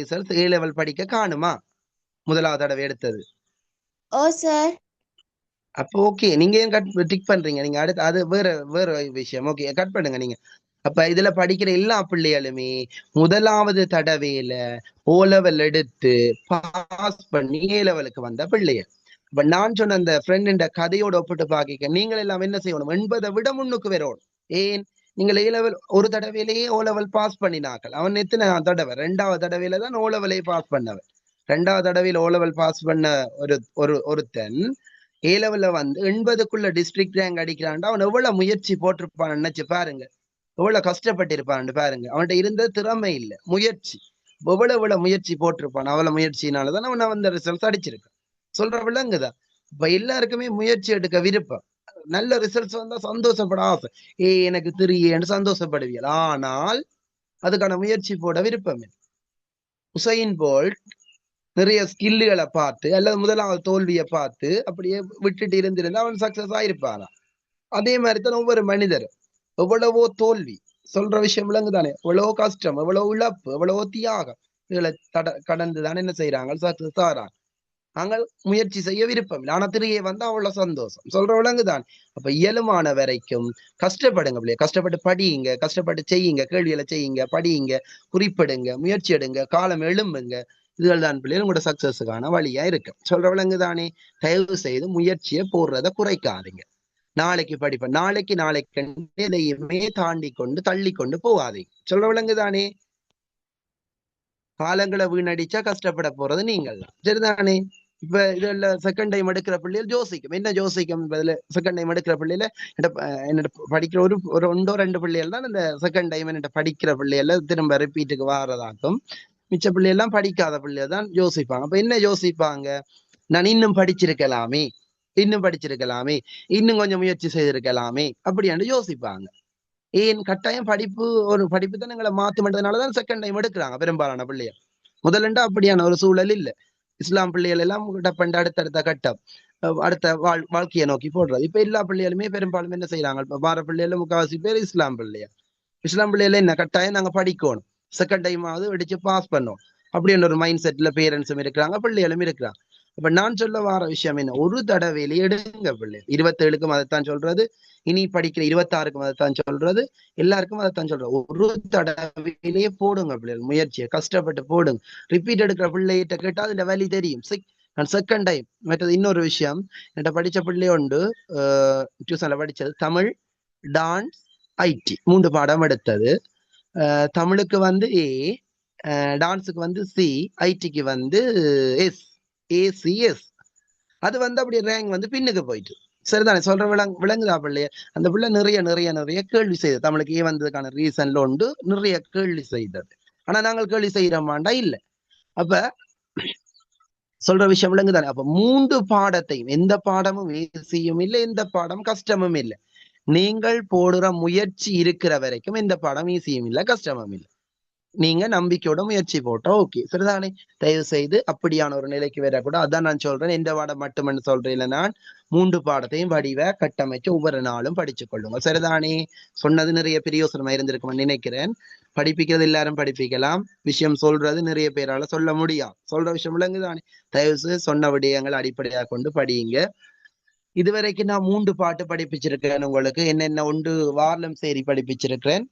ரிசல்ட்ஸ் ஏ லெவல் படிக்க காணுமா முதலாவது தடவை எடுத்தது? ஓ சார். அப்போ ஓகே நீங்க ஏன் டிக் பண்றீங்க? நீங்க அடுத்து அது வேற வேற விஷயம். ஓகே கட் பண்ணுங்க நீங்க. அப்ப இதுல படிக்கிற எல்லா பிள்ளைகளுமே முதலாவது தடவையில ஓ லெவல் எடுத்து பாஸ் பண்ணி ஏ லெவலுக்கு வந்த பிள்ளைகள். இப்ப நான் சொன்ன அந்த ஃப்ரெண்ட் கதையோட ஒப்பிட்டு பாக்க நீங்கள் எல்லாம் என்ன செய்யணும்? 80 விட முன்னுக்கு வரணும். ஏன் நீங்கள் ஏ லெவல் ஒரு தடவையிலேயே ஓ லெவல் பாஸ் பண்ணினாக்கள். அவன் எத்தனை தடவை 2வது தடவையில தான் ஓ லெவலே பாஸ் பண்ணவன். 2வது தடவையில் ஓ லெவல் பாஸ் பண்ண ஒருத்தன் ஏ லெவல்ல வந்து 80க்குள்ள டிஸ்ட்ரிக்ட் ரேங்க் அடிக்கிறான்டா அவன் எவ்வளவு முயற்சி போட்டிருப்பான்னு நினைச்சு பாருங்க. எவ்வளவு கஷ்டப்பட்டு இருப்பான்னு பாருங்க. அவன்கிட்ட இருந்த திறமை இல்லை முயற்சி. எவ்வளவு முயற்சி போட்டிருப்பான். அவ்வளவு முயற்சினாலதான் அவன் அந்த ரிசல்ட்ஸ் அடிச்சிருக்கான். சொல்ற விளங்குதா? இப்ப எல்லாருக்குமே முயற்சி எடுக்க விருப்பம். நல்ல ரிசல்ட்ஸ் வந்தா சந்தோஷப்பட ஆசை. எனக்கு தெரியன்னு சந்தோஷப்படுவீங்க. ஆனால் அதுக்கான முயற்சி போட விருப்பம். உசைன் போல்ட் நிறைய ஸ்கில்லுகளை பார்த்து அல்லது முதலாவது தோல்வியை பார்த்து அப்படியே விட்டுட்டு இருந்திருந்தா அவன் சக்சஸ் ஆயிருப்பானா? அதே மாதிரிதான் ஒவ்வொரு மனிதரும் எவ்வளவோ தோல்வி சொல்ற விஷயம் விளங்குதானே. எவ்வளவோ கஷ்டம், எவ்வளவு இழப்பு, எவ்வளவோ தியாகம் இதுல கடந்துதானே என்ன செய்யறாங்க சக்சஸ் ஆறாங்க. நாங்கள் முயற்சி செய்ய விருப்பம் இல்லை. ஆனா திரியே வந்தா அவ்வளவு சந்தோஷம். சொல்ற விளங்குதான். அப்ப இயலுமான வரைக்கும் கஷ்டப்படுங்க பிள்ளைய. கஷ்டப்பட்டு படியுங்க, கஷ்டப்பட்டு செய்யுங்க, கேள்விகளை செய்யுங்க, படியுங்க, குறிப்பிடுங்க, முயற்சி எடுங்க, காலம் எழும்புங்க. இதுகள் தான் பிள்ளைகள் உங்களோட சக்சஸுக்கான வழியா இருக்கு. சொல்ற விளங்குதானே. தயவு செய்து முயற்சியை போடுறத குறைக்காதீங்க. நாளைக்கு படிப்பேன் நாளைக்கு எதையுமே தாண்டி கொண்டு தள்ளி கொண்டு போகாதீங்க. சொல்ற விளங்குதானே. காலங்களை வீணடிச்சா கஷ்டப்பட போறது நீங்கள் தான். சரிதானே. இப்ப இதுல செகண்ட் டைம் எடுக்கிற பிள்ளைகள் யோசிக்கும். என்ன யோசிக்கும்? இதுல செகண்ட் டைம் எடுக்கிற பிள்ளைல என்னோட படிக்கிற ஒரு 1-2 பிள்ளைகள் தான் இந்த செகண்ட் டைம் என்னோட படிக்கிற பிள்ளைகள திரும்ப ரிப்பீட்டுக்கு வாரதாக்கும். மிச்ச பிள்ளைகள்லாம் படிக்காத பிள்ளைகள் தான் யோசிப்பாங்க. அப்ப என்ன யோசிப்பாங்க? நான் இன்னும் படிச்சிருக்கலாமே, இன்னும் படிச்சிருக்கலாமே, இன்னும் கொஞ்சம் முயற்சி செய்திருக்கலாமே அப்படின்னு யோசிப்பாங்க. ஏன் கட்டாயம் படிப்பு ஒரு படிப்பு தான் எங்களை மாத்துமன்றதுனாலதான் செகண்ட் டைம் எடுக்கிறாங்க பெரும்பாலான பிள்ளைகள். முதலண்டா அப்படியான ஒரு சூழல் இல்லை. இஸ்லாம் பிள்ளைகள் எல்லாம் டப்பண்டு அடுத்தடுத்த கட்டம் அடுத்த வாழ்க்கையை நோக்கி போடுறது. இப்ப எல்லா பிள்ளைகளுமே பெரும்பாலும் என்ன செய்யறாங்க, இப்ப வார பிள்ளைகள் முக்காவாசி பேர் இஸ்லாம் பிள்ளைகள். இஸ்லாம் பிள்ளைகள் என்ன கட்டாயம் நாங்க படிக்கணும், செகண்ட் டைம் ஆகுது வெடிச்சு பாஸ் பண்ணோம் அப்படின்னு ஒரு மைண்ட் செட்ல பேரண்ட்ஸும் இருக்கிறாங்க, பிள்ளைகளும் இருக்கிறாங்க. அப்ப நான் சொல்ல வார விஷயம் என்ன, ஒரு தடவையில எடுங்க பிள்ளை. 27க்கும் அதைத்தான் சொல்றது, இனி படிக்கிற 26க்கும் அதைத்தான் சொல்றது, எல்லாருக்கும் அதைத்தான் சொல்றது. ஒரு தடவையிலேயே போடுங்க பிள்ளைகள் முயற்சியை, கஷ்டப்பட்டு போடுங்க. ரிப்பீட் எடுக்கிற பிள்ளைகிட்ட கேட்டா அதுல வேலி தெரியும். நான் செகண்ட் டைம். மற்றது இன்னொரு விஷயம், என்கிட்ட படிச்ச பிள்ளை உண்டு, டியூஷன்ல படிச்சது தமிழ், டான்ஸ், ஐடி 3 பாடம் எடுத்தது. தமிழுக்கு வந்து ஏ, டான்ஸுக்கு வந்து சி, ஐடிக்கு வந்து எஸ், ஏசிஎஸ். அது வந்து அப்படி ரேங்க் வந்து பின்னுக்கு போயிட்டு. சரிதானே சொல்ற விளங்குதா பிள்ளைய? அந்த பிள்ளை நிறைய நிறைய நிறைய கேள்வி செய்தது. தமிழுக்கு ஏ வந்ததுக்கான ரீசன்ல உண்டு, நிறைய கேள்வி செய்தது. ஆனா நாங்கள் கேள்வி செய்யறோமாண்டா இல்ல. அப்ப சொல்ற விஷயம் விளங்குதானே? அப்ப 3 பாடத்தையும், எந்த பாடமும் ஈஸியும் இல்லை, எந்த பாடம் கஷ்டமும் இல்லை. நீங்கள் போடுற முயற்சி இருக்கிற வரைக்கும் எந்த பாடம் ஈஸியும் இல்லை, கஷ்டமும் இல்லை. நீங்க நம்பிக்கையோட முயற்சி போட்டா ஓகே. சரிதானே? தயவு செய்து அப்படியான ஒரு நிலைக்கு வரக்கூட. அதான் நான் சொல்றேன், எந்த பாடம் மட்டும்னு சொல்றேன் இல்லை, நான் 3 பாடத்தையும் வடிவ கட்டமைச்சு ஒவ்வொரு நாளும் படிச்சு கொள்ளுங்க. சரிதானே? சொன்னது நிறைய பிரயோசனமா இருந்திருக்கும்னு நினைக்கிறேன். படிப்பிக்கிறது எல்லாரும் படிப்பிக்கலாம், விஷயம் சொல்றது நிறைய பேரால சொல்ல முடியும். சொல்ற விஷயம் விளங்குதானே? தயவு செய்து சொன்ன விடயங்களை அடிப்படையாக கொண்டு படியுங்க. இதுவரைக்கும் நான் 3 பாட்டு படிப்பிச்சிருக்கிறேன் உங்களுக்கு. என்னென்ன ஒன்று வார்லம் சேரி படிப்பிச்சிருக்கிறேன்,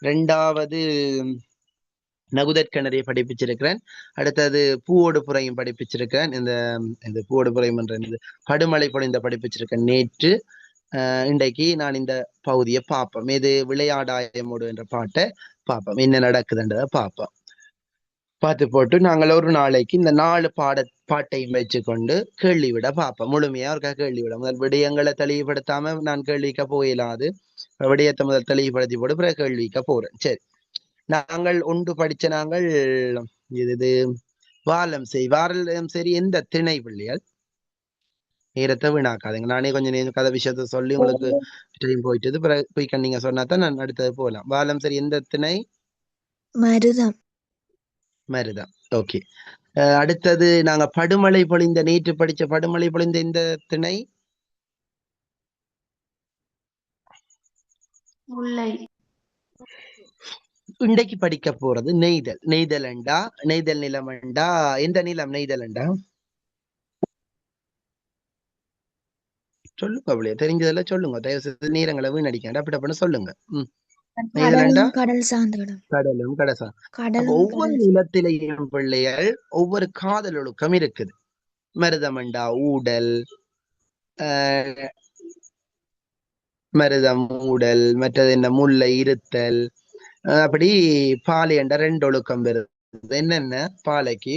2வது நகுதற்கிணறையை படிப்பிச்சிருக்கிறேன், அடுத்தது பூவோடு புறையும் படிப்பிச்சிருக்கிறேன். இந்த பூவோடு புறையும் என்ற படுமலை பொழிந்த படிப்பிச்சிருக்கேன் நேற்று. இன்றைக்கு நான் இந்த பகுதியை பார்ப்போம். இது விளையாடாயமோடு என்ற பாட்டை பார்ப்போம், என்ன நடக்குதுன்றதை பார்ப்போம். பார்த்து போட்டு நாங்கள் ஒரு நாளைக்கு இந்த 4 பாட்டையும் வச்சுக்கொண்டு கேள்வி விட பார்ப்போம். முழுமையா ஒரு கேள்வி விட, முதல் விடயங்களை தெளிவுபடுத்தாம நான் கேள்விக்க போயிடாது. விடயத்தை முதல் தெளிவுபடுத்தி போட்டு பிறகு கேள்விக்க போறேன். சரி, நாங்கள் ஒன்று படிச்ச நாங்கள் இது வாரம் சரி எந்த திணை பிள்ளைகள்? நேரத்தை வீணாக்காதுங்க, நானே கொஞ்சம் கதை விஷயத்த சொல்லி உங்களுக்கு டைம் போயிட்டு பிறகு போய் நீங்க சொன்னாதான் நான் அடுத்தது போகலாம். வாரம் சரி எந்த திணை? மருதம். மருதம். ஓகே. அடுத்தது நாங்க படுமலை பொழிந்த, நேற்று படிச்ச படுமலை பொழிந்த இந்த திணை முல்லை. இன்றைக்கு படிக்க போறது நெய்தல். நெய்தல் நிலமண்டா எந்த நிலம்? நெய்தலண்டா சொல்லுங்க, அப்படியே தெரிஞ்சதுல சொல்லுங்க. தயவு செய்து நேரங்களை வீணடிக்க அப்படி சொல்லுங்க. நெய்தலண்டா கடல் சார்ந்த இடம். கடலும் கடசா. அப்ப ஒவ்வொரு நிலத்திலேயும் பிள்ளைகள் ஒவ்வொரு காதல் ஒழுக்கம் இருக்குது. மருதமண்டா ஊடல், மருதம் ஊடல், மற்றது என்ன முல்லை இருத்தல், அப்படி பாலை என்ற 2 ஒழுக்கம் வருது. என்னென்ன பாலைக்கு?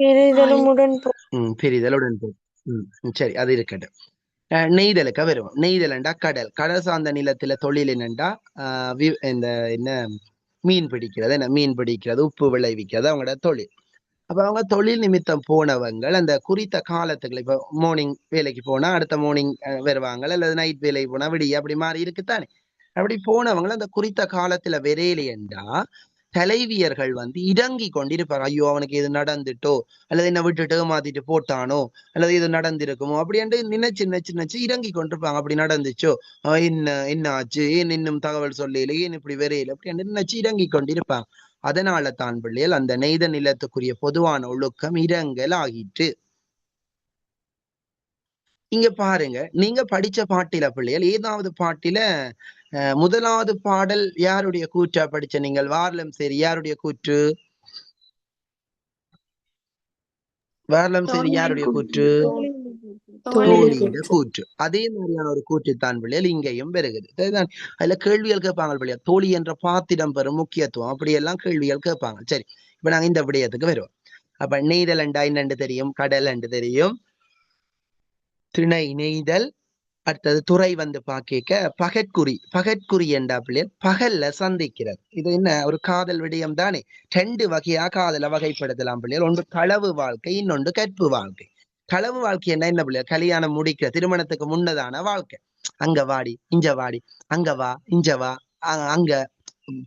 பிரிதல் உடன்போக்கு. சரி, அது இருக்கட்டும். நெய்தலுக்கு வருவோம். நெய்தலண்டா கடல். கடல் சார்ந்த நிலத்துல தொழில் என்னண்டா இந்த என்ன மீன் பிடிக்கிறது, என்ன மீன் பிடிக்கிறது, உப்பு விளைவிக்கிறது அவங்களோட தொழில். அப்ப அவங்க தொழில் நிமித்தம் போனவங்க அந்த குறித்த காலத்துக்குள்ள, இப்ப மார்னிங் வேலைக்கு போனா அடுத்த மார்னிங் வருவாங்க, அல்லது நைட் வேலைக்கு போனா விடிய, அப்படி மாறி இருக்குத்தானே. அப்படி போனவங்க அந்த குறித்த காலத்துல விரையிலேண்டா தலைவியர்கள் வந்து இறங்கி கொண்டிருப்பார். ஐயோ அவனுக்கு இது நடந்துட்டோ, அல்லது என்ன விட்டுட்டு மாத்திட்டு போட்டானோ, அல்லது இது நடந்திருக்குமோ அப்படின்னு நினைச்சு நினைச்சு நினைச்சு இறங்கி கொண்டிருப்பாங்க. அப்படி நடந்துச்சோ, என்ன ஆச்சு, ஏன் இன்னும் தகவல் சொல்லல, ஏன் இப்படி விரையில, அப்படி நினைச்சு இறங்கி கொண்டிருப்பாங்க. அதனால தான் பிள்ளைகள் அந்த நெய்த நிலத்துக்குரிய பொதுவான ஒழுக்கம் இரங்கல் ஆகிட்டு. இங்க பாருங்க, நீங்க படிச்ச பாட்டில பிள்ளைகள் ஏதாவது பாட்டில முதலாவது பாடல் யாருடைய கூற்றா படிச்ச நீங்கள்? வாரலம் சரி யாருடைய கூற்று? வாரலம் சரி யாருடைய கூற்று? தோழியுடைய கூற்று. அதே மாதிரியான ஒரு கூற்றுத்தான் பிள்ளைகள் இங்கேயும் பெறுகிறது. அதுல கேள்விகள் கேட்பாங்க பிள்ளைகள், தோழி என்ற பாத்திரம் பெறும் முக்கியத்துவம், அப்படி எல்லாம் கேள்விகள் கேட்பாங்க. சரி, இப்ப நாங்க இந்த விடயத்துக்கு வருவோம். அப்ப நெய்தல் என்றா என்னன்னு தெரியும், கடல் என்று தெரியும், திணை நெய்தல், அடுத்தது துறை வந்து பாக்க பகற்குறி. பகற்குறி என்றா பிள்ளைகள் பகல்ல சந்திக்கிறது. இது என்ன ஒரு காதல் விடயம் தானே. ரெண்டு வகையா காதல வகைப்படுத்தலாம் பிள்ளைகள். ஒன்று களவு வாழ்க்கை, இன்னொன்று கற்பு வாழ்க்கை. களவு வாழ்க்கை என்ன பிள்ளைகள்? கல்யாணம் முடிக்கிற திருமணத்துக்கு முன்னதான வாழ்க்கை. அங்க வாடி, இஞ்ச வாடி, அங்க வா, இஞ்ச வா, அங்க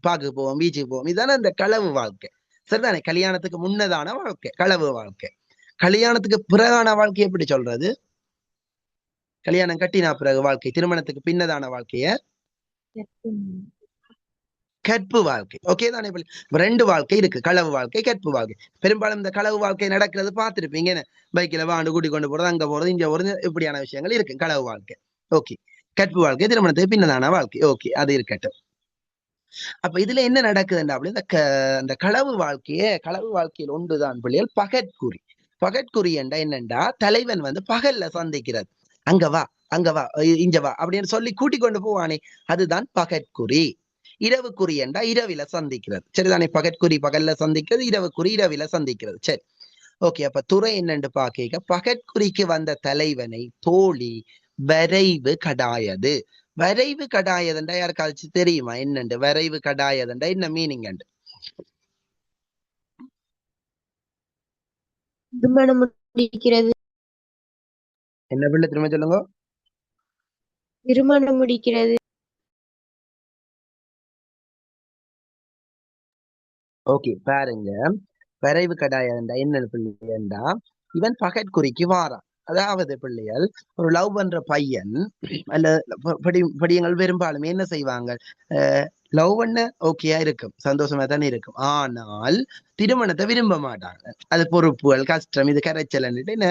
பாக்கு போவோம், பீச்சுக்கு போவோம். இதான இந்த களவு வாழ்க்கை. சரிதானே? கல்யாணத்துக்கு முன்னதான வாழ்க்கை களவு வாழ்க்கை. கல்யாணத்துக்கு பிறகான வாழ்க்கை எப்படி சொல்றது? கல்யாணம் கட்டினா பிறகு வாழ்க்கை, திருமணத்துக்கு பின்னதான வாழ்க்கைய கற்பு வாழ்க்கை. ஓகே தானே? ரெண்டு வாழ்க்கை இருக்கு, களவு வாழ்க்கை, கற்பு வாழ்க்கை. பெரும்பாலும் இந்த களவு வாழ்க்கை நடக்கிறது பார்த்துருப்பீங்க. பைக்கில வாண்டு கூட்டி கொண்டு போறது, அங்க போறது, இங்க போறது, இப்படியான விஷயங்கள் இருக்கு களவு வாழ்க்கை. ஓகே. கற்பு வாழ்க்கை திருமணத்துக்கு பின்னதான வாழ்க்கை. ஓகே, அது இருக்கட்டும். அப்ப இதுல என்ன நடக்குதுன்னா இந்த களவு வாழ்க்கையில் ஒன்றுதான் பிள்ளைகள் பகற்குறி. பகற்குறி என்றா என்னண்டா தலைவன் வந்து பகல்ல சந்திக்கிறது. அங்க வா, அங்க வா, இங்க வா அப்படின்னு சொல்லி கூட்டிக் கொண்டு போவானே, அதுதான் பகற்குறி. இரவுக்குறி என்றா இரவில சந்திக்கிறது. சரிதானே? பகற்குறி பகல்ல சந்திக்கிறது, இரவுக்குறி இரவில சந்திக்கிறது. சரி, ஓகே. அப்ப துறை என்னன்னு பாக்க பகற்குறிக்கு வந்த தலைவனை தோழி வரைவு கடாயது. வரைவு கடாயதுண்டா யாருக்காச்சு தெரியுமா என்னண்டு? வரைவு கடாயதுண்டா என்ன மீனிங்? திருமணம் முடிக்கிறது. என்ன பிள்ளை திரும்ப சொல்லுங்க. திருமணம் முடிக்கிறது. ஓகே, பாருங்க. வரைவு கடாயண்டா என்ன பிள்ளைண்டா இவன் பகற்குறிக்கு வாரான். அதாவது பிள்ளைகள் ஒரு லவ் பண்ற பையன் அல்ல படியங்கள் பெரும்பாலும் என்ன செய்வாங்க? லவ் பண்ண ஓகேயா இருக்கும், சந்தோஷமா தானே இருக்கும். ஆனால் திருமணத்தை விரும்ப மாட்டாங்க. அது பொறுப்புகள், கஷ்டம், இது கரைச்சல் என்ன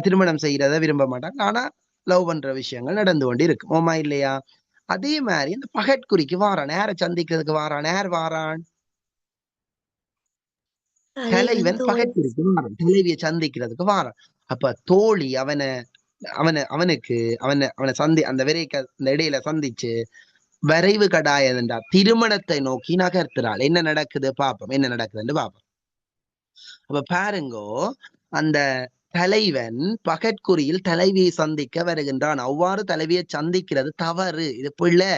திருமணம் செய்யறத விரும்ப மாட்டாங்க. ஆனா லவ் பண்ற விஷயங்கள் நடந்து கொண்டு இருக்கும். ஓமா இல்லையா? அதே மாதிரி இந்த பகற்குறிக்கு வாரான். யாரை சந்திக்கிறதுக்கு வாரான்? யார் வாரான்? தலைவன் பகற்குறிக்கு வாரான், தலைவியை சந்திக்கிறதுக்கு வாரான். அப்ப தோழி அவனை அவனை அவனுக்கு அவனை அவனை அந்த அந்த இடையில சந்திச்சு வரைவு கடாயதுண்டா திருமணத்தை நோக்கி நகர்த்துறாள். என்ன நடக்குது பாப்போம், என்ன நடக்குதுன்னு பாப்போம். அப்ப பாருங்கோ, அந்த தலைவன் பகற்குறியில் தலைவியை சந்திக்க வருகின்றான். அவ்வாறு தலைவியை சந்திக்கிறது தவறு, இது பிள்ளை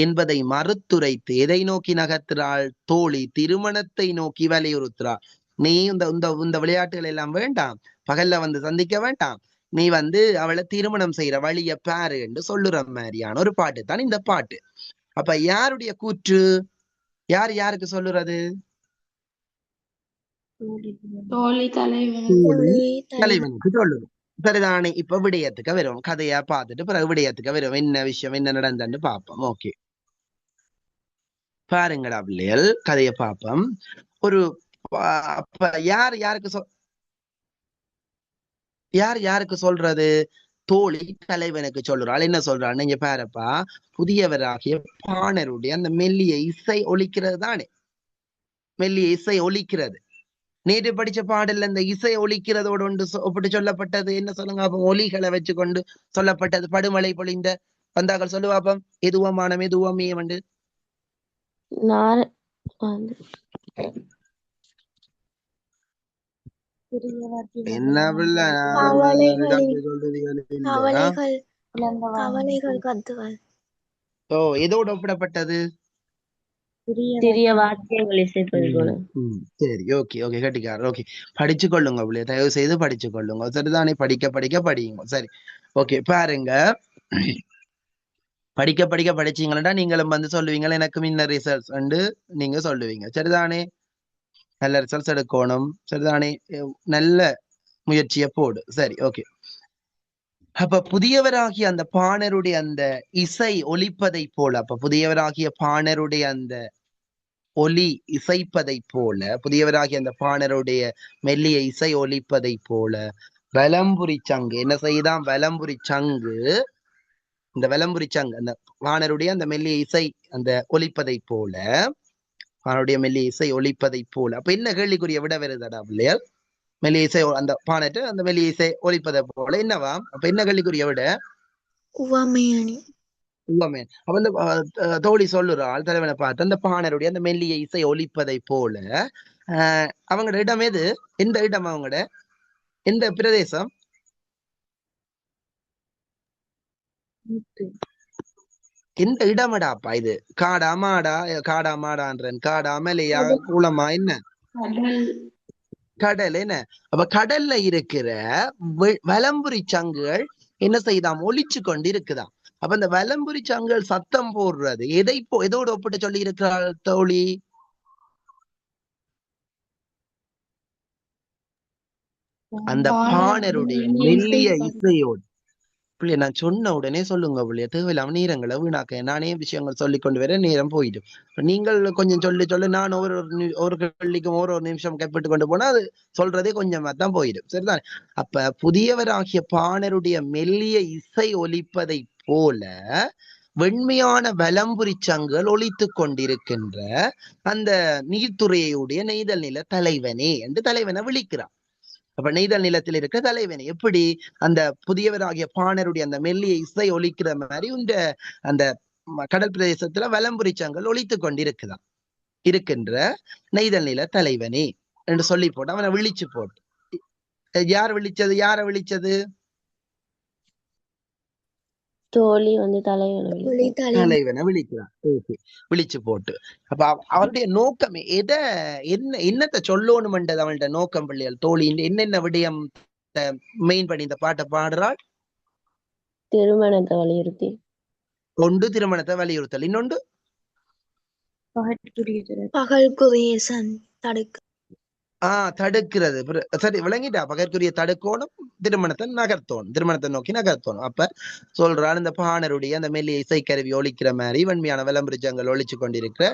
என்பதை மறுத்துரைத்து எதை நோக்கி நகர்த்துறாள்? தோழி திருமணத்தை நோக்கி வலியுறுத்துறாள். நீ இந்த இந்த விளையாட்டுகள் எல்லாம் வேண்டாம், பகல்ல வந்து சந்திக்க வேண்டாம், நீ வந்து அவளை திருமணம் செய்யற வழிய பாரு என்று சொல்லுற மாதிரியான ஒரு பாட்டு தான் இந்த பாட்டு. அப்ப யாருடைய கூற்று? யார் யாருக்கு சொல்லுறது? தலைவனுக்கு சொல்லுது. சரிதானே? இப்ப விடயத்துக்கு வரும், கதையா பார்த்துட்டு பிறகு விடயத்துக்கு வரும், என்ன விஷயம் என்ன நடந்தன்னு பார்ப்போம். ஓகே, பாருங்கடா பிள்ளைகள், கதையை பார்ப்போம். ஒரு அப்ப யார் யாருக்கு சொல்றது? தோழி தலைவனுக்கு சொல்றாள். என்ன சொல்றாள்? நீங்க பாருப்பா, புதியவராகிய பாணருடைய அந்த மெல்லிய இசை ஒலிக்கிறது தானே. மெல்லிய இசை ஒலிக்கிறது. நேற்று படிச்ச பாடல்ல இந்த இசை ஒலிக்கிறதோடு ஒன்று ஒப்பிட்டு சொல்லப்பட்டது என்ன சொல்லுங்க? அப்ப ஒலிகளை வச்சு கொண்டு சொல்லப்பட்டது. படுமழை பொழிந்த வந்தாக்கள் சொல்லுவாப்பம். எதுவமான மெதுவமே வந்து என்ன பிள்ளை ஓ, எதோடு ஒப்பிடப்பட்டது? சிறிய வாக்கியங்கள் இசைப்பது போல. சரி, ஓகே ஓகே, கட்டிக்காரர். ஓகே, படிச்சு கொள்ளுங்க பிள்ளைய, தயவு செய்து படிச்சு கொள்ளுங்க. சரிதானே? படிக்க படிக்க படியுங்க. சரி, ஓகே. பாருங்க, படிக்க படிக்க படிச்சீங்களா நீங்களும் வந்து சொல்லுவீங்க எனக்கும் இன்ன ரிசல்ட்ஸ் வந்து நீங்க சொல்லுவீங்க. சரிதானே? நல்ல ரிசல்ட்ஸ் எடுக்கணும். சரிதானே? நல்ல முயற்சியை போடு. சரி, ஓகே. அப்ப புதியவராகிய அந்த பாணருடைய அந்த இசை ஒலிப்பதை போல, அப்ப புதியவராகிய பாணருடைய அந்த ஒலி இசைப்பதை போல, புதியவராகிய அந்த பாணருடைய மெல்லிய இசை ஒலிப்பதை போல வலம்புரி சங்கு என்ன செய்தான்? வலம்புரி சங்கு, இந்த வலம்புரி சங்கு அந்த பாணருடைய அந்த மெல்லிய இசை அந்த ஒலிப்பதை போல, பாணருடைய மெல்லிய இசை ஒலிப்பதை போல. அப்ப என்ன கேள்விக்குரிய விட வருதடா பிள்ளையால்? மெல்லிய இசை அந்த பானட்டு அந்த மெல்லிய இசை ஒலிப்பதை போல என்னவா? அப்ப என்ன கேள்விக்குரிய விட? உவமையணி. உவமே. அப்ப இந்த தோழி சொல்லுறாள் தலைவனை பார்த்து, அந்த பாணருடைய அந்த மெல்லிய இசை ஒலிப்பதை போல அவங்களோட இடம் எது? எந்த இடம் அவங்களோட? எந்த பிரதேசம்? எந்த இடமடாப்பா இது? காடா மாடா? காடா மாடான்றன். காடா மலையா குளமா என்ன? கடல் என்ன? அப்ப கடல்ல இருக்கிற வலம்புரி சங்குகள் என்ன செய்தாம்? ஒலிச்சு கொண்டு இருக்குதாம். அப்ப இந்த வலம்புரி சங்குகள் சத்தம் போடுறது எதோட ஒப்பிட்டு சொல்லி இருக்கிறாள் தோழி? அந்த பாணருடைய மெல்லிய இசையோடு. பிள்ளைய நான் சொன்ன உடனே சொல்லுங்க பிள்ளைய, தேவையில்லாம நேரங்களை வீணாக்க. நானே விஷயங்கள் சொல்லி கொண்டு வர நேரம் போயிடும். நீங்கள் கொஞ்சம் சொல்ல நான் ஒரு கேள்விக்கும் ஒரு நிமிஷம் கைப்பட்டு கொண்டு போனா அது சொல்றதே கொஞ்சமா தான் போயிடும். சரிதான். அப்ப புதியவராகிய பாணருடைய மெல்லிய இசை ஒலிப்பதை போல வெண்மையான வலம்புரி சங்குகள் ஒலித்து கொண்டிருக்கின்ற அந்த நீர்த்துறையுடைய நெய்தல் நில தலைவனே என்று தலைவனை விழிக்கிறான். அப்ப நெய்தல் நிலத்தில் இருக்க தலைவனே எப்படி அந்த புதியவராகிய பாணருடைய அந்த மெல்லிய இசை ஒலிக்கிற மாதிரி அந்த கடல் பிரதேசத்துல வலம்புரிச்சங்கள் ஒலித்து கொண்டிருக்குதான் இருக்கின்ற நெய்தல் நில தலைவனே என்று சொல்லி போட்டு அவனை விழிச்சு போட்டு. யார விழிச்சது? தோழி தலைவனை விழிக்கிறான். விழிச்சு போட்டு. அப்ப அவருடைய நோக்கம் என்னத்தை சொல்லணும்ன்றது அவன்கிட்ட நோக்கம். பிள்ளைகள் தோழியின் என்னென்ன விடயம் மெயின் பண்ணி இந்த பாட்டை பாடுறாள்? திருமணத்தை வலியுறுத்தி. ஒன்று திருமணத்தை வலியுறுத்தல், இன்னொன்று பகல்குரிய தடுக்கிறது. சரி, விளங்கிட்டா? பகற்குரிய தடுக்கோணும், திருமணத்தை நகர்த்தோணும், திருமணத்தை நோக்கி நகர்த்தோணும். அப்ப சொல்றான் இந்த பாணருடைய அந்த மெல்லிய இசைக்கருவி ஒழிக்கிற மாதிரி வெண்மையான விளம்பரிச்சங்கள் ஒழிச்சு கொண்டிருக்கிற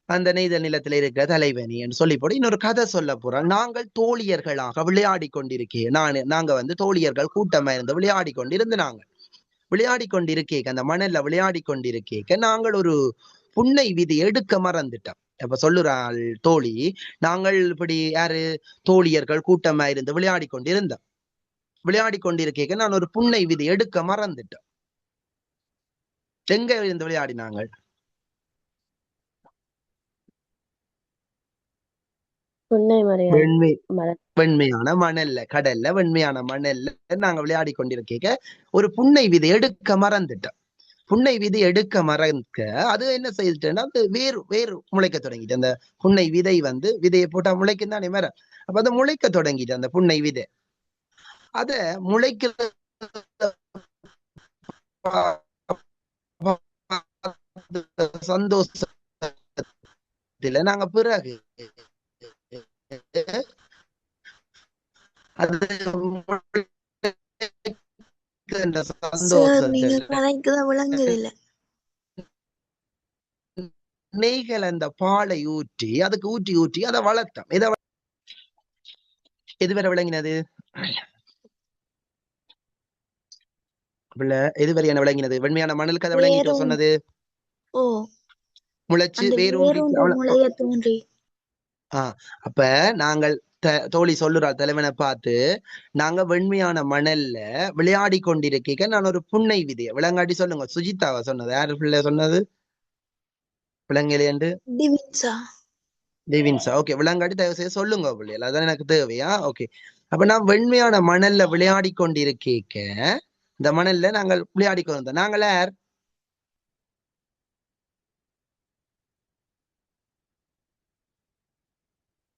அந்த நெய்தல் நிலத்தில் இருக்கிற தலைவனி என்று சொல்லி போட்டு இன்னொரு கதை சொல்ல போறான். நாங்கள் தோழியர்களாக விளையாடி கொண்டிருக்கேன். நாங்க தோழியர்கள் கூட்டமா இருந்து விளையாடி கொண்டிருந்து விளையாடி கொண்டிருக்கேன் அந்த மணல்ல விளையாடி கொண்டிருக்கேன் நாங்கள் ஒரு புன்னை விதி எடுக்க மறந்துட்டோம். அப்ப சொல்லுறாள் தோழி, நாங்கள் இப்படி யாரு தோழியர்கள் கூட்டமா இருந்து விளையாடி கொண்டிருக்கேன் நான் ஒரு புன்னை விதி எடுக்க மறந்துட்டோம். எங்க இருந்து விளையாடினாங்க? வெண்மையான மணல்ல, கடல்ல வெண்மையான மணல்ல நாங்க விளையாடி கொண்டிருக்க ஒரு புன்னை விதை எடுக்க மறந்துட்டோம். புன்னை விதை எடுக்க மறக்க அது என்ன செய்துட்டேன்னா வேறு முளைக்க தொடங்கிட்டு. அந்த புன்னை விதை விதையை போட்டா முளைக்கும் தானே மரம். அப்ப அதை முளைக்க தொடங்கிட்டு அந்த புன்னை விதை அத முளைக்க சந்தோஷத்துல நாங்க பிறகு அது நெய்கள் அந்த பாலை ஊற்றி அதுக்கு ஊற்றி அதை வளர்த்தோம். எதுவரை விளங்கினது? எதுவரை என்ன விளங்கினது? வெண்மையான மணலுக்கு அதை விளங்கிட்டு சொன்னது முளைச்சு வேறு. அப்ப நாங்கள் தோழி சொல்லுறா தலைவனை பார்த்து, நாங்க வெண்மையான மணல்ல விளையாடி கொண்டிருக்க நான் ஒரு புன்னை விதைய விளங்காட்டி சொல்லுங்க. சுஜிதாவா சொன்னது? யாரு பிள்ளை சொன்னது? விளங்கலையண்டு திவின்சா. ஓகே, விளங்காட்டி தயவு செய்து சொல்லுங்க பிள்ளைகள், அதான் எனக்கு தேவையா? ஓகே. அப்ப நான் வெண்மையான மணல்ல விளையாடி கொண்டிருக்க இந்த மணல்ல நாங்கள் விளையாடி கொண்டிருந்தோம். நாங்கள் யார்?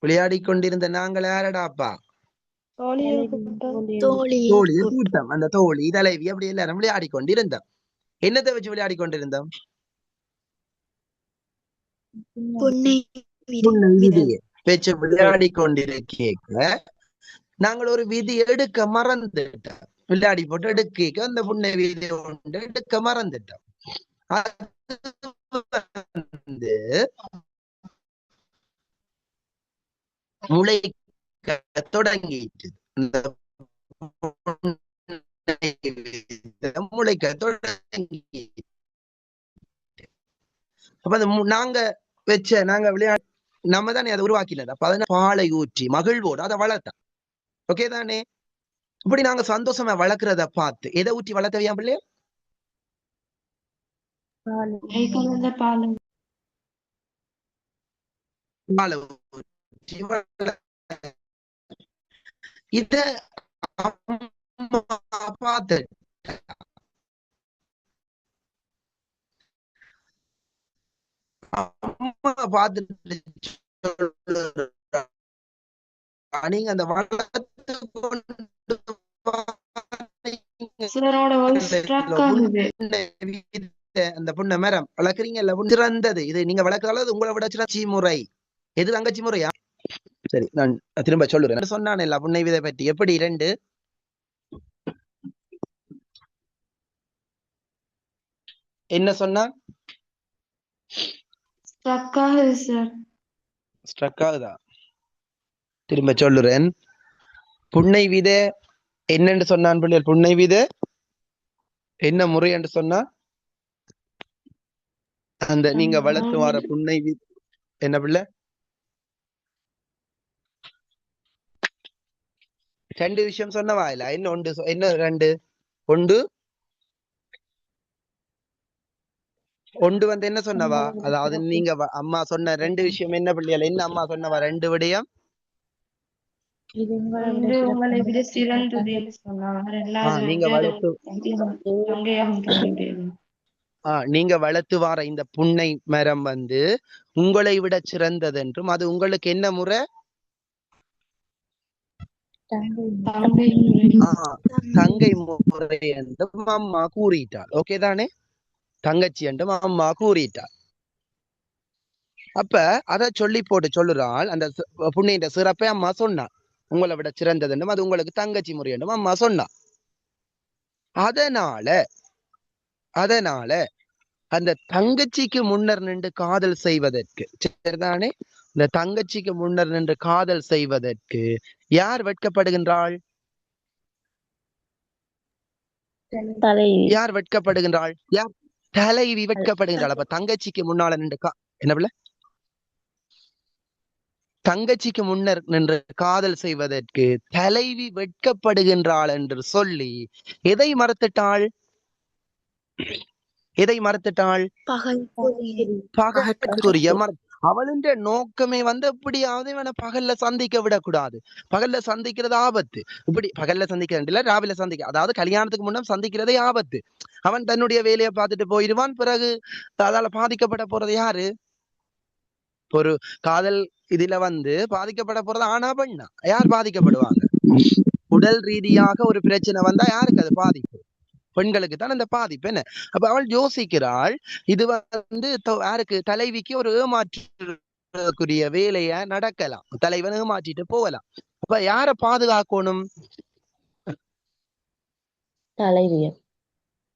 விளையாடி கொண்டிருந்த நாங்கள் யாரடாப்பா? தோழிய கூட்டம். அந்த தோழி தலைவி அப்படி எல்லாரும் விளையாடி கொண்டிருந்தோம். என்னத்தை வச்சு விளையாடி கொண்டிருந்தோம்? விதியை வச்சு விளையாடி கொண்டிருக்க நாங்கள் ஒரு விதி எடுக்க மறந்துட்டோம். விளையாடி போட்டு எடுக்க அந்த புண்ணை விதி ஒன்று எடுக்க மறந்துட்டோம். முளைக்க தொடங்கிட்டு முளைக்க தொடங்கி அப்ப அந்த நாங்க விளையாட நம்ம தானே அதை உருவாக்கினது. அப்ப அதனால பாலை ஊற்றி மகிழ்வோடு அதை வளர்த்தோம். ஓகே தானே? இப்படி நாங்க சந்தோஷமா வளர்க்கிறத பார்த்து எதை ஊற்றி வளர்த்தவையா பிள்ளைய? பாலை ஊற்றி இத பார்த்து பார்த்துட்டு சொல்லுறா, நீங்க அந்த வளர்த்து கொண்டு சிலரோட வாய்ஸ் ஸ்ட்ரக் ஆகுது. அந்த புண்ண மரம் வளர்க்குறீங்கல்ல, சிறந்தது இது. நீங்க வளர்க்கறது உங்களை விட சிறச்சி முறை எது? தங்கச்சி முறையா? சரி, நான் திரும்ப சொல்லுறேன். சொன்னானே புன்னை விதை பற்றி எப்படி இரண்டு என்ன சொன்னா? ஸ்ட்ரக் ஆகுது சார். ஸ்ட்ரக் ஆகுதா? திரும்ப சொல்லுறேன். புன்னை விதை என்னன்னு சொன்னான் பிள்ளைகள்? புன்னை விதை என்ன முறை என்று சொன்னா, அந்த நீங்க வளர்த்து வர புன்னை விதை என்ன பிள்ளை? ரெண்டு விஷயம் சொன்னவா இல்ல? என்ன ஒன்று என்ன ரெண்டு? ஒன்று ஒன்று வந்து என்ன சொன்னவா? அதாவது நீங்க அம்மா சொன்ன ரெண்டு விஷயம் என்ன பிள்ளைகள்? என்ன அம்மா சொன்னவா ரெண்டு விடயம்? உங்களை விட சிறந்தது என்று சொன்னாங்க. நீங்க வளர்த்து நீங்க வளர்த்து வார இந்த புன்னை மரம் வந்து உங்களை விட சிறந்தது என்றும், அது உங்களுக்கு என்ன முறை? தங்கை முறை என்றும் அம்மா கூறிட்டாள். ஓகே தானே? தங்கச்சி என்றும் அம்மா கூறிட்டாள். அப்ப அத சொல்லி போட்டு சொல்லுறாள். அந்த புண்ணிய சிறப்பை அம்மா சொன்னாள். உங்களை விட சிறந்தது என்றும் அது உங்களுக்கு தங்கச்சி முறை என்றும் அம்மா சொன்னா. அதனால அந்த தங்கச்சிக்கு முன்னர் நின்று காதல் செய்வதற்கு, சரிதானே, இந்த தங்கச்சிக்கு முன்னர் நின்று காதல் செய்வதற்கு யார் வெட்கப்படுகின்றாள்? யார் வெட்கப்படுகின்றாள்? யார்? தலைவி வெட்கப்படுகின்றாள். அப்ப தங்கச்சிக்கு முன்னால நின்று என்ன பிள்ளை? தங்கச்சிக்கு முன்னர் நின்று காதல் செய்வதற்கு தலைவி வெட்கப்படுகின்றாள் என்று சொல்லி எதை மறுத்துட்டாள்? எதை மறுத்துட்டாள்? பகற்குரிய அவளின் நோக்கமே வந்து எப்படியாவது இவனை பகல்ல சந்திக்க விடக்கூடாது. பகல்ல சந்திக்கிறது ஆபத்து. இப்படி பகல்ல சந்திக்கிறதுல ராவில சந்திக்க, அதாவது கல்யாணத்துக்கு முன்னம் சந்திக்கிறதே ஆபத்து. அவன் தன்னுடைய வேலையை பார்த்துட்டு போயிடுவான். பிறகு அதால பாதிக்கப்பட போறது யாரு? ஒரு காதல் இதுல வந்து பாதிக்கப்பட போறது ஆனா பெண்ணா? யார் பாதிக்கப்படுவாங்க? உடல் ரீதியாக ஒரு பிரச்சனை வந்தா யாருக்கு அது பாதிப்பு? பெண்களுக்கு தான் அந்த பாதிப்பு. என்ன? அப்ப அவள் யோசிக்கிறாள், இது வந்து யாருக்கு? தலைவிக்கு ஒரு ஏமாற்றுக்குரிய வேலைய நடக்கலாம். தலைவன் ஏமாற்றிட்டு போகலாம். அப்ப யார பாதுகாக்கணும்? தலைவிய.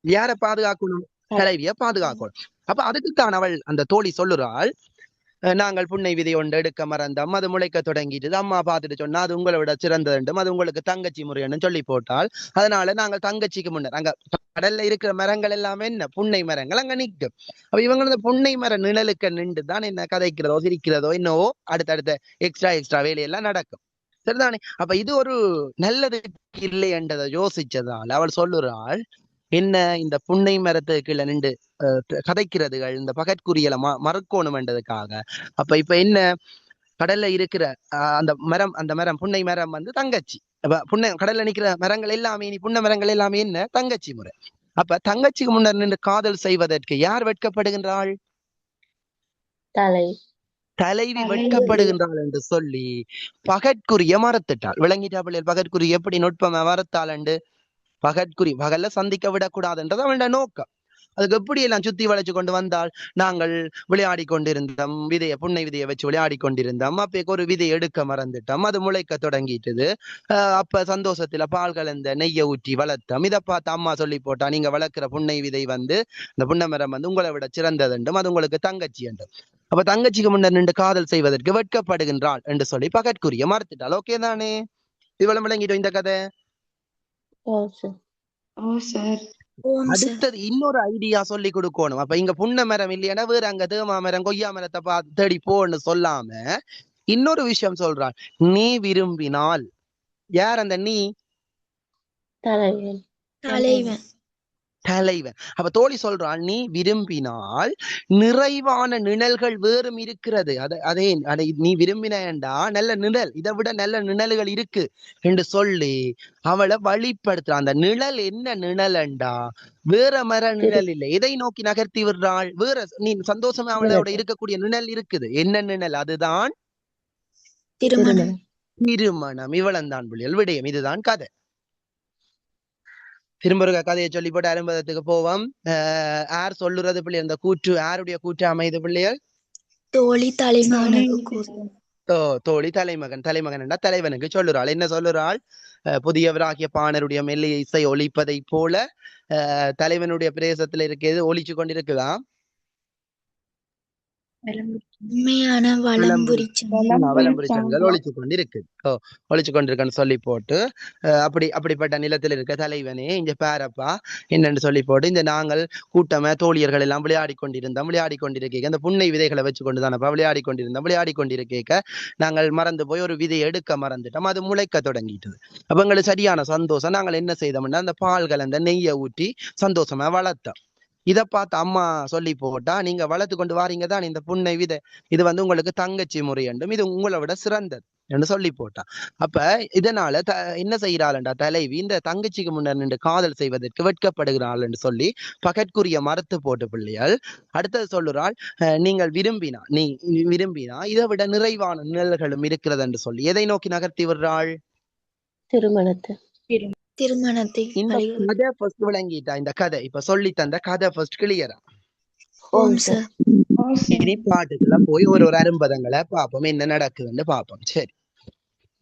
யார பாதுகாக்கணும்? தலைவிய பாதுகாக்கணும். அப்ப அதுக்குத்தான் அவள் அந்த தோழி சொல்லுறாள், நாங்கள் புன்னை விதை ஒன்று எடுக்க மறந்தோம், அது முளைக்க தொடங்கிட்டு அம்மா பார்த்துட்டு சொன்னா அது உங்களை விட சிறந்ததுண்டும் அது உங்களுக்கு தங்கச்சி முறைன்னு சொல்லி போட்டால், அதனால நாங்கள் தங்கச்சிக்கு முன்னர் அங்க கடல்ல இருக்கிற மரங்கள் எல்லாமே என்ன புன்னை மரங்கள் அங்க நிற்கும். அப்ப இவங்க புன்னை மர நிழலுக்கு நின்று தான் என்ன கதைக்கிறதோ சிரிக்கிறதோ என்னவோ அடுத்தடுத்த எக்ஸ்ட்ரா வேலையெல்லாம் நடக்கும். சரிதானே? அப்ப இது ஒரு நல்லது இல்லை என்றதை யோசிச்சதால் அவள் சொல்லுறாள், என்ன இந்த புன்னை மரத்துக்கு கீழே நின்று கதைக்கிறதுகள் இந்த பகற்குரியலை மறுக்கணும் என்றதுக்காக. அப்ப இப்ப என்ன, கடல்ல இருக்கிற அந்த மரம் புன்னை மரம் வந்து தங்கச்சி. அப்ப புன்னை கடல்ல நிக்கிற மரங்கள் எல்லாமே புன்னை மரங்கள் எல்லாமே என்ன தங்கச்சி முறை. அப்ப தங்கச்சிக்கு முன்னர் நின்று காதல் செய்வதற்கு யார் வெட்கப்படுகின்றாள்? தலைவி வெட்கப்படுகின்றாள் என்று சொல்லி பகற்குரிய மறுத்துட்டாள். விளங்கிட்டா பிள்ளைகள்? பகற்குரிய எப்படி நுட்பமா மறுத்தாள் என்று. பகற்குறி பகல்ல சந்திக்க விடக்கூடாதுன்றது அவனோட நோக்கம். அதுக்கு எப்படி எல்லாம் சுத்தி வளைச்சு கொண்டு வந்தால், நாங்கள் விளையாடி கொண்டிருந்தோம், புன்னை விதையை வச்சு விளையாடி கொண்டிருந்தோம், அப்பக்கு ஒரு விதையை எடுக்க மறந்துட்டோம், அது முளைக்க தொடங்கிட்டுது. அப்ப சந்தோஷத்துல பால் கலந்த நெய்யை ஊற்றி வளர்த்தோம். இதை பார்த்து அம்மா சொல்லி போட்டா, நீங்க வளர்க்கிற புன்னை விதை வந்து இந்த புன்னை மரம் வந்து உங்களை விட சிறந்தது என்றும் அது உங்களுக்கு தங்கச்சி என்றும். அப்ப தங்கச்சிக்கு முன்னர் நின்று காதல் செய்வதற்கு வெட்கப்படுகின்றாள் என்று சொல்லி பகற்குரிய மறுத்துட்டாள். ஓகே தானே? இவ்வளவு விளங்கிட்டோம் இந்த கதை? அடுத்தது இன்னொரு ஐடியா சொல்லி கொடுக்கணும். அப்ப இங்க புன்னை மரம் இல்லையா, வேற அங்க தேமா மரம் கொய்யா மரத்தை பார்த்து தேடி போன்னு சொல்லாம இன்னொரு விஷயம் சொல்றாள். நீ விரும்பினால். யார் அந்த நீ? தலைவன். தலைவன். அப்ப தோழி சொல்றான், நீ விரும்பினால் நிறைவான நிழல்கள் வேறும் இருக்கிறது. அதை நீ விரும்பினேண்டா நல்ல நிழல், இதை விட நல்ல நிழல்கள் இருக்கு என்று சொல்லி அவளை வழிப்படுத்துறான். அந்த நிழல் என்ன நிழல்ண்டா வேற மர நிழல் இல்லை. எதை நோக்கி நகர்த்தி விடுறாள்? வேற நீ சந்தோஷமா அவளோட இருக்கக்கூடிய நிழல் இருக்குது. என்ன நிழல்? அதுதான் திருமணம். திருமணம். இவளந்தான் பிள்ளைகள் விடயம். இதுதான் கதை. திரும்ப ஒரு கதையை சொல்லி போட்டு ஆரம்பத்துக்கு போவோம். யார் சொல்லுறது பிள்ளைகள்? இந்த கூற்று யாருடைய கூற்று அமைது பிள்ளைகள்? தோழி தலைமகனுக்கு. தோழி தலைமகன். தலைமகன் என்றா தலைவனுக்கு சொல்லுறாள். என்ன சொல்லுறாள்? புதியவராகிய பாணருடைய மெல்லிய இசை ஒலிப்பதை போல தலைவனுடைய பிரதேசத்துல இருக்கிறது ஒலிச்சு கொண்டிருக்குதாம். உண்மையான வலம்புரிச்சங்கள் ஒழிச்சு கொண்டிருக்கு. ஒழிச்சு கொண்டிருக்கன்னு சொல்லி போட்டு அப்படிப்பட்ட நிலத்தில் இருக்க தலைவனே இங்க பேரப்பா என்னன்னு சொல்லி போட்டு இந்த நாங்கள் கூட்டமா தோழியர்கள் எல்லாம் விளையாடி கொண்டிருக்க அந்த புன்னை விதைகளை வச்சு கொண்டுதானப்பா விளையாடி கொண்டிருக்க நாங்கள் மறந்து போய் ஒரு விதையை எடுக்க மறந்துட்டோம். அது முளைக்க தொடங்கிட்டது. அப்ப எங்களுக்கு சரியான சந்தோஷம். நாங்கள் என்ன செய்தோம்னா அந்த பால் கலந்த நெய்யை ஊற்றி சந்தோஷமா வளர்த்தோம். இதை பார்த்து அம்மா சொல்லி போட்டா, நீங்க வளர்த்து கொண்டு வாரீங்க தான் இந்த புன்னை விதை, இது உங்களுக்கு தங்கச்சி முறை என்றும் இது உங்களை விட சிறந்தது என்று சொல்லி போட்டா. அப்ப இதனால என்ன செய்யறாள்டா தலைவி இந்த தங்கச்சிக்கு முன்னர் நின்று காதல் செய்வதற்கு வெட்கப்படுகிறாள் என்று சொல்லி பகற்குரிய மறுத்து போட்டு பிள்ளைகள் அடுத்தது சொல்லுறாள், நீங்கள் விரும்பினா இதை விட நிறைவான நிழல்களும் இருக்கிறது என்று சொல்லி எதை நோக்கி நகர்த்தி விடுறாள்? திருமணத்தை. இந்த கதை ஃபர்ஸ்ட் விளங்கிட்டா? இந்த கதை இப்ப சொல்லி தந்த கதை ஃபர்ஸ்ட் கிளியரா? இனி பாட்டுக்குள்ள போய் ஒரு அரும்பதங்களை பார்ப்போம், என்ன நடக்குதுன்னு பார்ப்போம். சரி,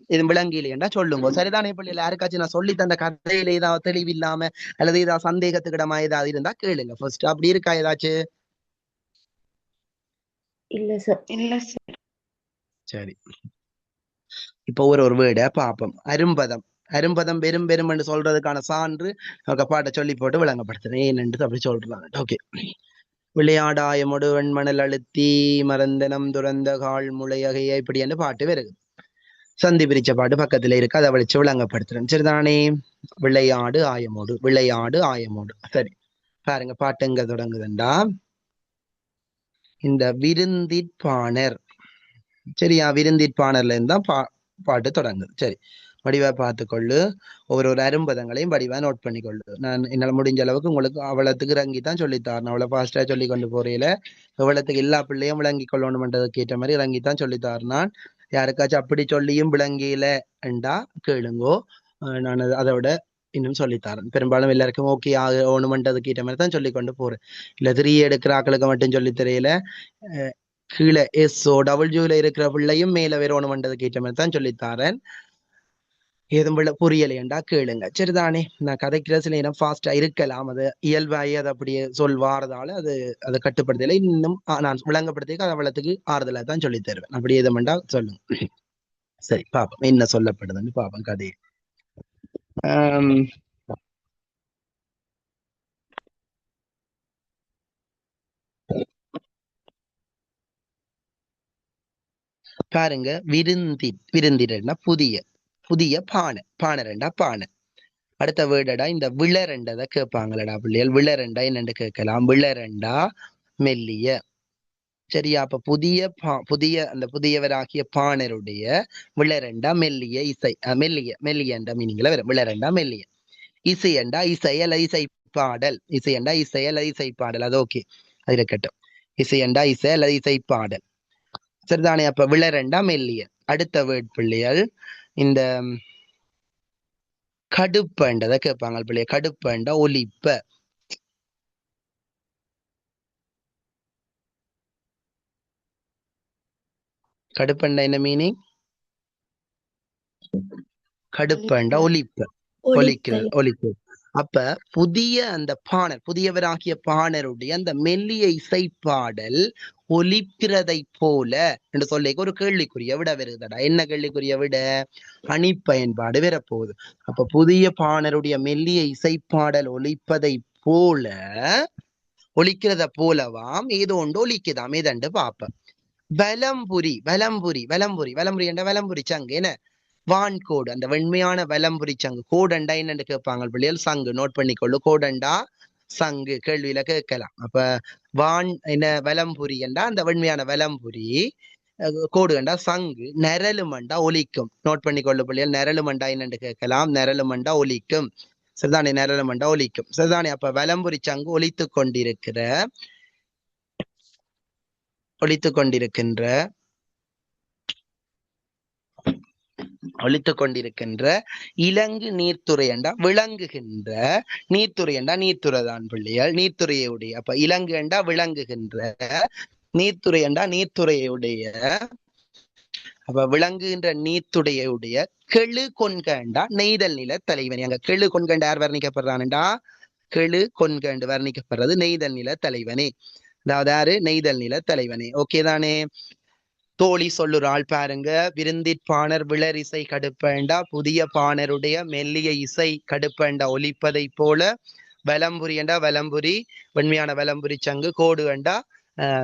இது விளங்கிலேண்டா சொல்லுங்க. சரிதானே பிள்ளைல? யாருக்காச்சும் நான் சொல்லி தந்த கதையில ஏதாவது தெளிவில்லாம அல்லது ஏதாவது சந்தேகத்துக்கிடமா ஏதாவது இருந்தா கேளுங்க ஃபர்ஸ்ட். அப்படி இருக்கா ஏதாச்சும்? இல்ல சார். சரி, இப்ப ஒரு வேர்டை பார்ப்போம். அரும்பதம் பெரும் என்று சொல்றதுக்கான சான்று பாட்டை சொல்லி போட்டு விளங்கப்படுத்துறேன் ஏன்னு அப்படி சொல்றாங்க. ஓகே. விளையாடாயமொடு வெண்மணல் அழுத்தி மறந்தனம் துறந்த கால் முளையகைய இப்படி என்று பாட்டு வருது. சந்தி பிரிச்ச பாட்டு பக்கத்துல இருக்கு, அதை வச்சு விளங்கப்படுத்துறேன். சரிதானே? விளையாடு ஆயமோடு. சரி, பாருங்க பாட்டு எங்க தொடங்குதுண்டா, இந்த விருந்திற்பாணர். சரியா? விருந்திற்பாணர்ல இருந்தா பாட்டு தொடங்குது. சரி, வடிவா பார்த்துக்கொள்ளு. ஒவ்வொரு அரும்பதங்களையும் வடிவா நோட் பண்ணிக்கொள்ளு. நான் என்னால் முடிஞ்ச அளவுக்கு உங்களுக்கு அவளத்துக்கு இறங்கித்தான் சொல்லித்தாரணும். அவளை ஃபாஸ்டா சொல்லி கொண்டு போறையில எவ்வளத்துக்கு எல்லா பிள்ளையும் விளங்கி கொள்ளணும்ன்றதுக்கு ஏற்ற மாதிரி இறங்கித்தான் சொல்லித்தாருனான். யாருக்காச்சும் அப்படி சொல்லியும் விளங்கியில என்றா கேளுங்கோ, நான் அதோட இன்னும் சொல்லித்தாரேன். பெரும்பாலும் எல்லாருக்கும் ஓகே ஆகணும்ன்றதுக்கு ஏற்ற மாதிரி தான் சொல்லி கொண்டு போறேன். இல்ல 3 எடுக்கிற ஆக்களுக்கு மட்டும் சொல்லி தெரியல, கீழே SOW இருக்கிற பிள்ளையும் மேல வரணும்ன்றதுக்கு ஏற்ற மாதிரி தான் சொல்லித்தாரேன். ஏதும் புரியலையண்டா கேளுங்க. சரிதானே? நான் கதைக்கிற சில நேரம் ஃபாஸ்டா இருக்கலாம், அது இயல்பாகி அது அப்படியே சொல்வாரதால அதை கட்டுப்படுத்தல. இன்னும் நான் விளங்கப்படுத்தி அதை அவளத்துக்கு ஆறுதலா தான் சொல்லி தருவேன். அப்படி எதுமெண்டா சொல்லுங்க. சரி, பாப்போம் என்ன சொல்லப்படுதுன்னு பாப்போம் கதையை. பாருங்க, விருந்திரன்னா புதிய பானை பானை. அடுத்த வேர்டடா இந்த விளரெண்டதை கேட்பாங்களடா பிள்ளைகள். விளரெண்டா என்னென்று கேட்கலாம். விளரெண்டா மெல்லிய. சரியா? அப்ப புதிய அந்த புதியவராகிய பாணருடைய விளரெண்டா மெல்லிய இசை. மெல்லியண்டா மீனிங்ல வரும். விளரெண்டா மெல்லிய. இசையண்டா இசையல இசை பாடல். இசையண்டா இசையல இசை பாடல். அது ஓகே, அது இருக்கட்டும். இசையண்டா இசை அல்லது இசை பாடல். சரிதானே? அப்ப விளரெண்டா மெல்லிய. அடுத்த வேர்ட் பிள்ளைகள் இந்த கடுப்பண்டதை கேட்பாங்க பிள்ளைய. கடுப்பண்டா ஒலிப்ப. கடுப்பண்டா என்ன மீனிங்? கடுப்பண்டா ஒலிப்ப, ஒலிக்கிறது. அப்ப அந்த பாணர், புதியவராகிய பாணருடைய அந்த மெல்லிய இசைப்பாடல் ஒலிக்கிறதை போல என்று சொல்லி ஒரு கேள்விக்குரிய விட வருதடா. என்ன கேள்விக்குரிய விட? அணிப்பயன்பாடு வரப்போகுது. அப்ப புதிய பாணருடைய மெல்லிய இசைப்பாடல் ஒலிப்பதை போல, ஒலிக்கிறத போலவாம் ஏதோ ஒன்று ஒலிக்குதாம். ஏதண்டு பாப்ப. வலம்புரி என்ற வலம்புரி சங்கு என்ன? வான்கோடு, அந்த வெண்மையான வலம்புரி சங்கு. கோடண்டா என்னன்னு கேட்பாங்க பிள்ளைகள். சங்கு நோட் பண்ணிக்கொள்ளு. கோடண்டா சங்கு கேள்வியில கேட்கலாம். அப்ப வான் என்ன வலம்புரி என்றா அந்த வெண்மையான வலம்புரி, கோடு கண்டா சங்கு, நெரலுமண்டா ஒலிக்கும். நோட் பண்ணி கொள்ள பிள்ளைகள், நெரலுமண்டா என்னன்னு கேட்கலாம். நெரலுமண்டா ஒலிக்கும். சரிதானே, நெரலுமண்டா ஒலிக்கும். சரிதானே, அப்ப வலம்புரி சங்கு ஒலித்துக் கொண்டிருக்கின்ற இலங்கு நீர்த்துறை என்றா விளங்குகின்ற, நீர்த்துறை என்றா நீர்த்துறைதான் பிள்ளைகள், நீர்த்துறையுடைய. அப்ப இலங்கு என்றா விளங்குகின்ற, நீர்த்துறை என்றா நீர்த்துறையுடைய. அப்ப விளங்குகின்ற நீர்த்துறையுடைய கெழு கொன்கண்டா நெய்தல் நில தலைவனி. அங்க கெழு கொன்கண்ட யார் வர்ணிக்கப்படுறான்டா? கெழு கொன்கண்டு வர்ணிக்கப்படுறது நெய்தல் நில தலைவனே. அதாவது யாரு? நெய்தல் நில தலைவனே. ஓகே தானே? தோழி சொல்லுறாள் பாருங்க, விருந்திற்பாணர் விளர் இசை கடுப்பேண்டா, புதிய பாணருடைய மெல்லிய இசை கடுப்பேண்டா ஒலிப்பதை போல, வலம்புரி என்றா வலம்புரி, வெண்மையான வலம்புரி சங்கு, கோடு வேண்டா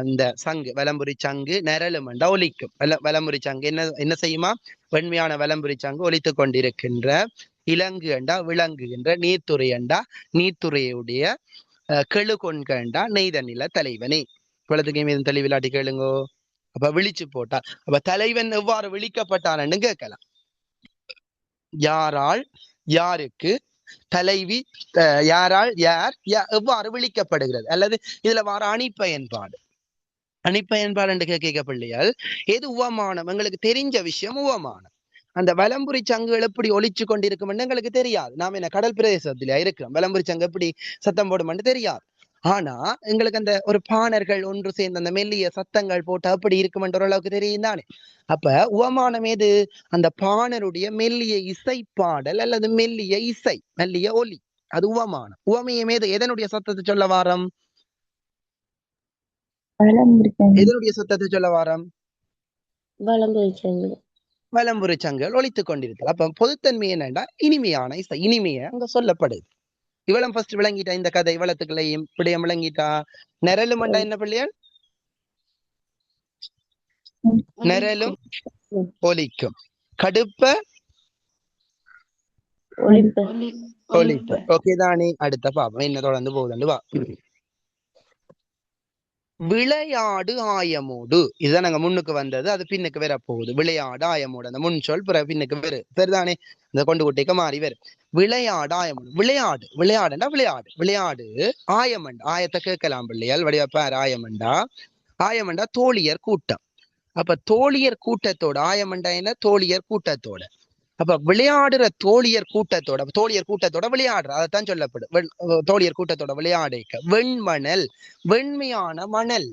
இந்த சங்கு வலம்புரி சங்கு, நெரலுமண்டா ஒலிக்கும். வலம்புரி சங்கு என்ன செய்யுமா? வெண்மையான வலம்புரி சங்கு ஒலித்துக் கொண்டிருக்கின்ற, இலங்கு என்றா விளங்குகின்ற, நீர்த்துறை என்றா நீர்த்துறையுடைய, கெழு கொன்கண்டா நெய்த நில தலைவனே. குளத்துக்கு மீது தெளிவிலாட்டி கேளுங்கோ. அப்ப விழிச்சு போட்டா, அப்ப தலைவன் எவ்வாறு விழிக்கப்பட்டான்னு கேட்கலாம். யாரால் யாருக்கு, தலைவி யாரால் யார் எவ்வாறு விழிக்கப்படுகிறது, அல்லது இதுல வார அணிப்பயன்பாடு. அணிப்பயன்பாடு என்று கேட்க பிள்ளைகள், எது உவமானம்? எங்களுக்கு தெரிஞ்ச விஷயம் உவமானம். அந்த வலம்புரி சங்குகள் எப்படி ஒலிச்சு கொண்டிருக்கும் எங்களுக்கு தெரியாது. நாம என்ன கடல் பிரதேசத்தில இருக்கிறோம், வலம்புரி சங்கு எப்படி சத்தம் போடும் தெரியாது. ஆனா எங்களுக்கு அந்த ஒரு பாணர்கள் ஒன்று சேர்ந்த அந்த மெல்லிய சத்தங்கள் போட்டு அப்படி இருக்குமென்ற ஓரளவுக்கு தெரியும் தானே. அப்ப உவமானம் எது? அந்த பாணருடைய மெல்லிய இசை பாடல் அல்லது மெல்லிய இசை, மெல்லிய ஒலி, அது உவமானம். உவமையம் எது? எதனுடைய சத்தத்தை சொல்ல வாரம்? எதனுடைய சத்தத்தை சொல்ல வாரம்? வலம்புரி சங்குகள் ஒலித்துக் கொண்டிருத்தல். அப்ப பொதுத்தன்மை என்னண்டா இனிமையான இசை, இனிமைய அங்க சொல்லப்படுது. இவளம் ஃபர்ஸ்ட் விளங்கிட்டா இந்த கதை, இவளத்துக்களையும் இப்படியும் விளங்கிட்டா. நெரலுமண்டா என்ன பிள்ளைகள்? நெரலும் ஒலிக்கும். கடுப்ப ஒலிப்பு. ஓகே தானே? அடுத்த பாப்போம் என்ன தொடர்ந்து போகுதுன்னு வா. விளையாடு ஆயமோடு, இதுதான் நாங்க முன்னுக்கு வந்தது, அது பின்னுக்கு வேற போகுது. விளையாடு ஆயமோடு, அந்த முன் சொல் பின்னுக்கு வேறு, சரிதானே? இந்த கொண்டு குட்டிக்கு மாறி வேறு. விளையாடு ஆயமோடு, விளையாடு, விளையாடுண்டா விளையாடு, விளையாடு ஆயமண்டா, ஆயத்தை கேட்கலாம் பிள்ளையால் வடிவப்பார். ஆயமண்டா, ஆயமண்டா தோழியர் கூட்டம். அப்ப தோழியர் கூட்டத்தோட, ஆயமண்டா என்ன? தோழியர் கூட்டத்தோட. அப்ப விளையாடுற தோழியர் கூட்டத்தோட விளையாடுற, அதைத்தான் சொல்லப்படும். தோழியர் கூட்டத்தோட விளையாடைக்க வெண்மணல், வெண்மையான மணல்.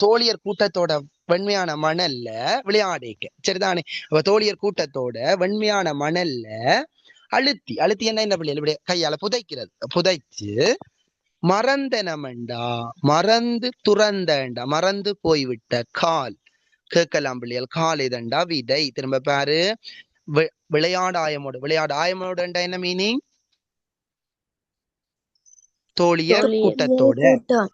தோழியர் கூட்டத்தோட வெண்மையான மணல்ல விளையாடைக்க, சரிதானே? அப்ப தோழியர் கூட்டத்தோட வெண்மையான மணல்ல அழுத்தி, அழுத்தி என்ன பிள்ளைகள் கையால புதைக்கிறது, புதைச்சு மறந்தனமண்டா, மறந்து துறந்தண்டா, மறந்து போய்விட்ட கால். கேட்கலாம் பிள்ளைகள், கால் இதண்டா விதை. திரும்ப பாரு, விளையாடு ஆயமோடு, விளையாடு ஆயமோடு என்ன மீனிங்? தோழியர் கூட்டத்தோட.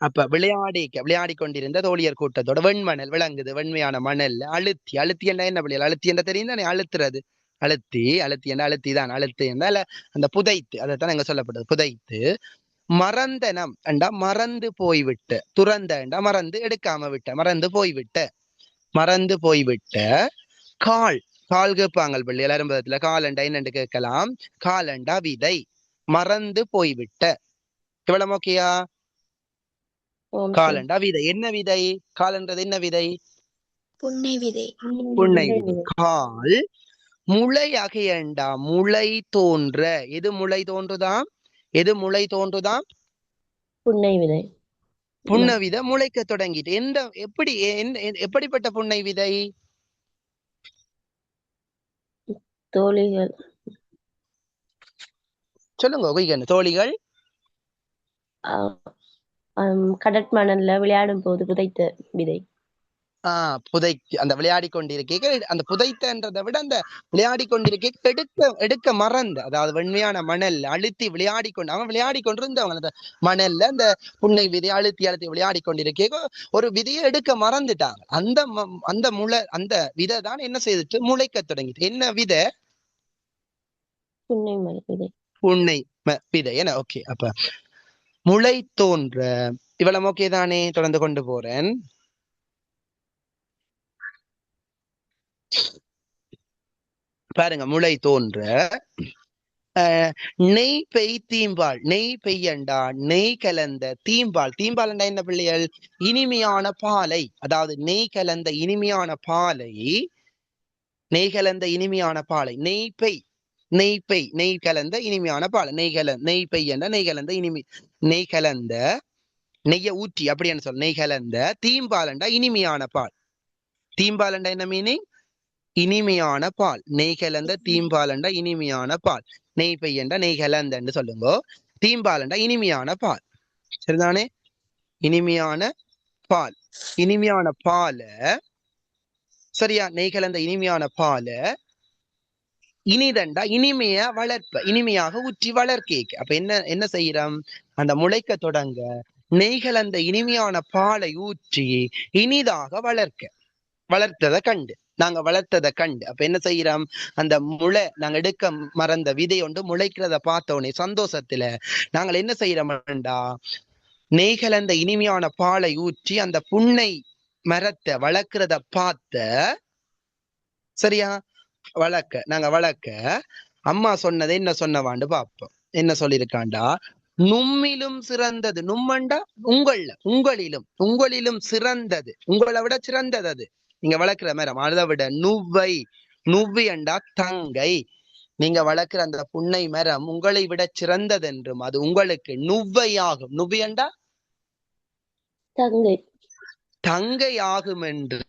அப்ப விளையாடி கொண்டிருந்த தோழியர் கூட்டத்தோட வெண்மணல் விளங்குது, வெண்மையான மணல்ல அழுத்தி, அழுத்தி என்ன பிள்ளைகள்? அழுத்தி என்ன தெரியும் தானே? அழுத்துறது, அழுத்தி, அழுத்தி என்ன? அழுத்தி தான், அழுத்து என்ன அந்த புதைத்து, அதைத்தான் எங்க சொல்லப்படுது, புதைத்து. மறந்தனம் என்றா மறந்து போய்விட்ட, துறந்த என்றா மறந்து எடுக்காம விட்ட, மறந்து போய்விட்ட, மறந்து போய்விட்ட கால். கால் கேட்பாங்க பிள்ளை எல்லாரும், கால் அண்டா என்னண்டு கேட்கலாம். காலண்டா விதை, மறந்து போய்விட்ட. இவ்வளவு ஓகேயா? காலண்டா விதை. என்ன விதை? காலன்றது என்ன விதை? புன்னை விதை. புன்னை விதை. கால் முளை அகையண்டா, முளை தோன்ற. எது முளை தோன்றுதாம்? எது முளை தோன்றுதாம்? புன்னை விதை. புன்னை விதை முளைக்க தொடங்கிட்டு. எந்த எப்படி எப்படிப்பட்ட புன்னை விதை? தோழிகள் சொல்லுங்க. தோழிகள் கடற்மணல்ல விளையாடும் போது புதைத்த விதை. புதைக்கு, அந்த விளையாடி கொண்டிருக்க, அந்த புதைத்தன்றதை விட அந்த விளையாடி கொண்டிருக்க எடுக்க மறந்த, அதாவது வெண்மையான மணல் அழுத்தி விளையாடி கொண்டு, அவன் விளையாடி கொண்டிருந்தவங்க அந்த மணல்ல அந்த புன்னை விதையை அழுத்தி அழுத்தி விளையாடி கொண்டிருக்க ஒரு விதையை எடுக்க மறந்துட்டாங்க. அந்த முளை, அந்த விதை தான் என்ன செய்துட்டு முளைக்க தொடங்கிட்டு. என்ன விதை? புன்னை விதை. புன்னை விதை. என்ன? ஓகே. அப்ப முளை தோன்ற. இவ்வளவு ஓகே தானே? தொடர்ந்து கொண்டு போறேன். பாருங்க, முளை தோன்ற. நெய் பெய் தீம்பால். நெய் பெய்யண்டா நெய் கலந்த தீம்பால். தீம்பால்ண்டா என்ன பிள்ளைகள்? இனிமையான பாலை. அதாவது நெய் கலந்த இனிமையான பாலை. நெய் கலந்த இனிமையான பாலை. நெய் பெய். நெய் பெய். நெய் கலந்த இனிமையான பால். நெய் பெய்யண்டா நெய் கலந்த நெய் கலந்த நெய்ய ஊற்றி அப்படின்னு சொல்ல. நெய் கலந்த தீம்பாலண்டா இனிமையான பால். தீம்பாலண்டா என்ன மீனிங்? இனிமையான பால். நெய் கலந்த தீம்பாலண்டா இனிமையான பால். நெய் பெய்யண்டா நெய் கலந்தன்னு சொல்லுங்க. தீம்பாலண்டா இனிமையான பால். சரிதானே? இனிமையான பால். இனிமையான பால, சரியா? நெய் கலந்த இனிமையான பால இனிதண்டா இனிமைய வளர்ப்ப. இனிமையாக ஊற்றி வளர்க்க. அப்ப என்ன செய்யறோம்? அந்த முளைக்க தொடங்க நெய் கலந்த இனிமையான பாலை ஊற்றி இனிதாக வளர்த்ததை கண்டு நாங்க வளர்த்ததை கண்டு அப்ப என்ன செய்யறோம்? அந்த முளை நாங்க எடுக்க மறந்த விதை ஒன்று முளைக்கிறத பார்த்தோன்னே சந்தோஷத்துல நாங்கள் என்ன செய்யறோம்டா, நெய் கலந்த இனிமையான பாலை ஊற்றி அந்த புன்னை மரத்தை வளர்க்கிறத பார்த்த, சரியா? நாங்க வளர்க்க அம்மா சொன்னதை என்ன சொன்னவாண்டு பார்ப்போம். என்ன சொல்லியிருக்காண்டா, நும்மிலும் சிறந்தது. நும்மண்டா உங்களிலும் சிறந்தது. உங்களை விட சிறந்தது அது நீங்க வளர்க்கிற மரம். அதை விட நுவ்வி அண்டா தங்கை. நீங்க வளர்க்கிற அந்த புன்னை மரம் உங்களை விட சிறந்தது என்றும் அது உங்களுக்கு நுவ்வையாகும். நுவ்வி அண்டா தங்கை ஆகும் என்று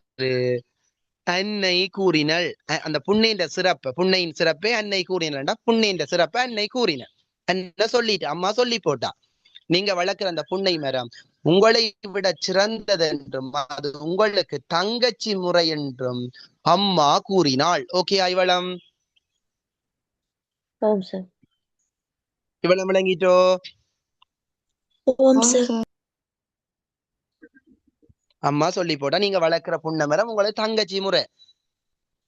அன்னை கூறினள். அந்த புன்னையின் சிறப்பை அன்னை கூறினல்டா. புன்னையின் சிறப்பை அன்னை கூறினள். என்ன சொல்லிட்டு அம்மா சொல்லி போட்டா, நீங்க வளர்க்கிற அந்த புன்னை மரம் உங்களை விட சிறந்தது என்றும் அது உங்களுக்கு தங்கச்சி முறை என்றும் அம்மா கூறினாள். ஓகே, இவளம் விளங்கிட்டோ? அம்மா சொல்லி போட்டா, நீங்க வளர்க்கிற புன்னை மரம் உங்களுக்கு தங்கச்சி முறை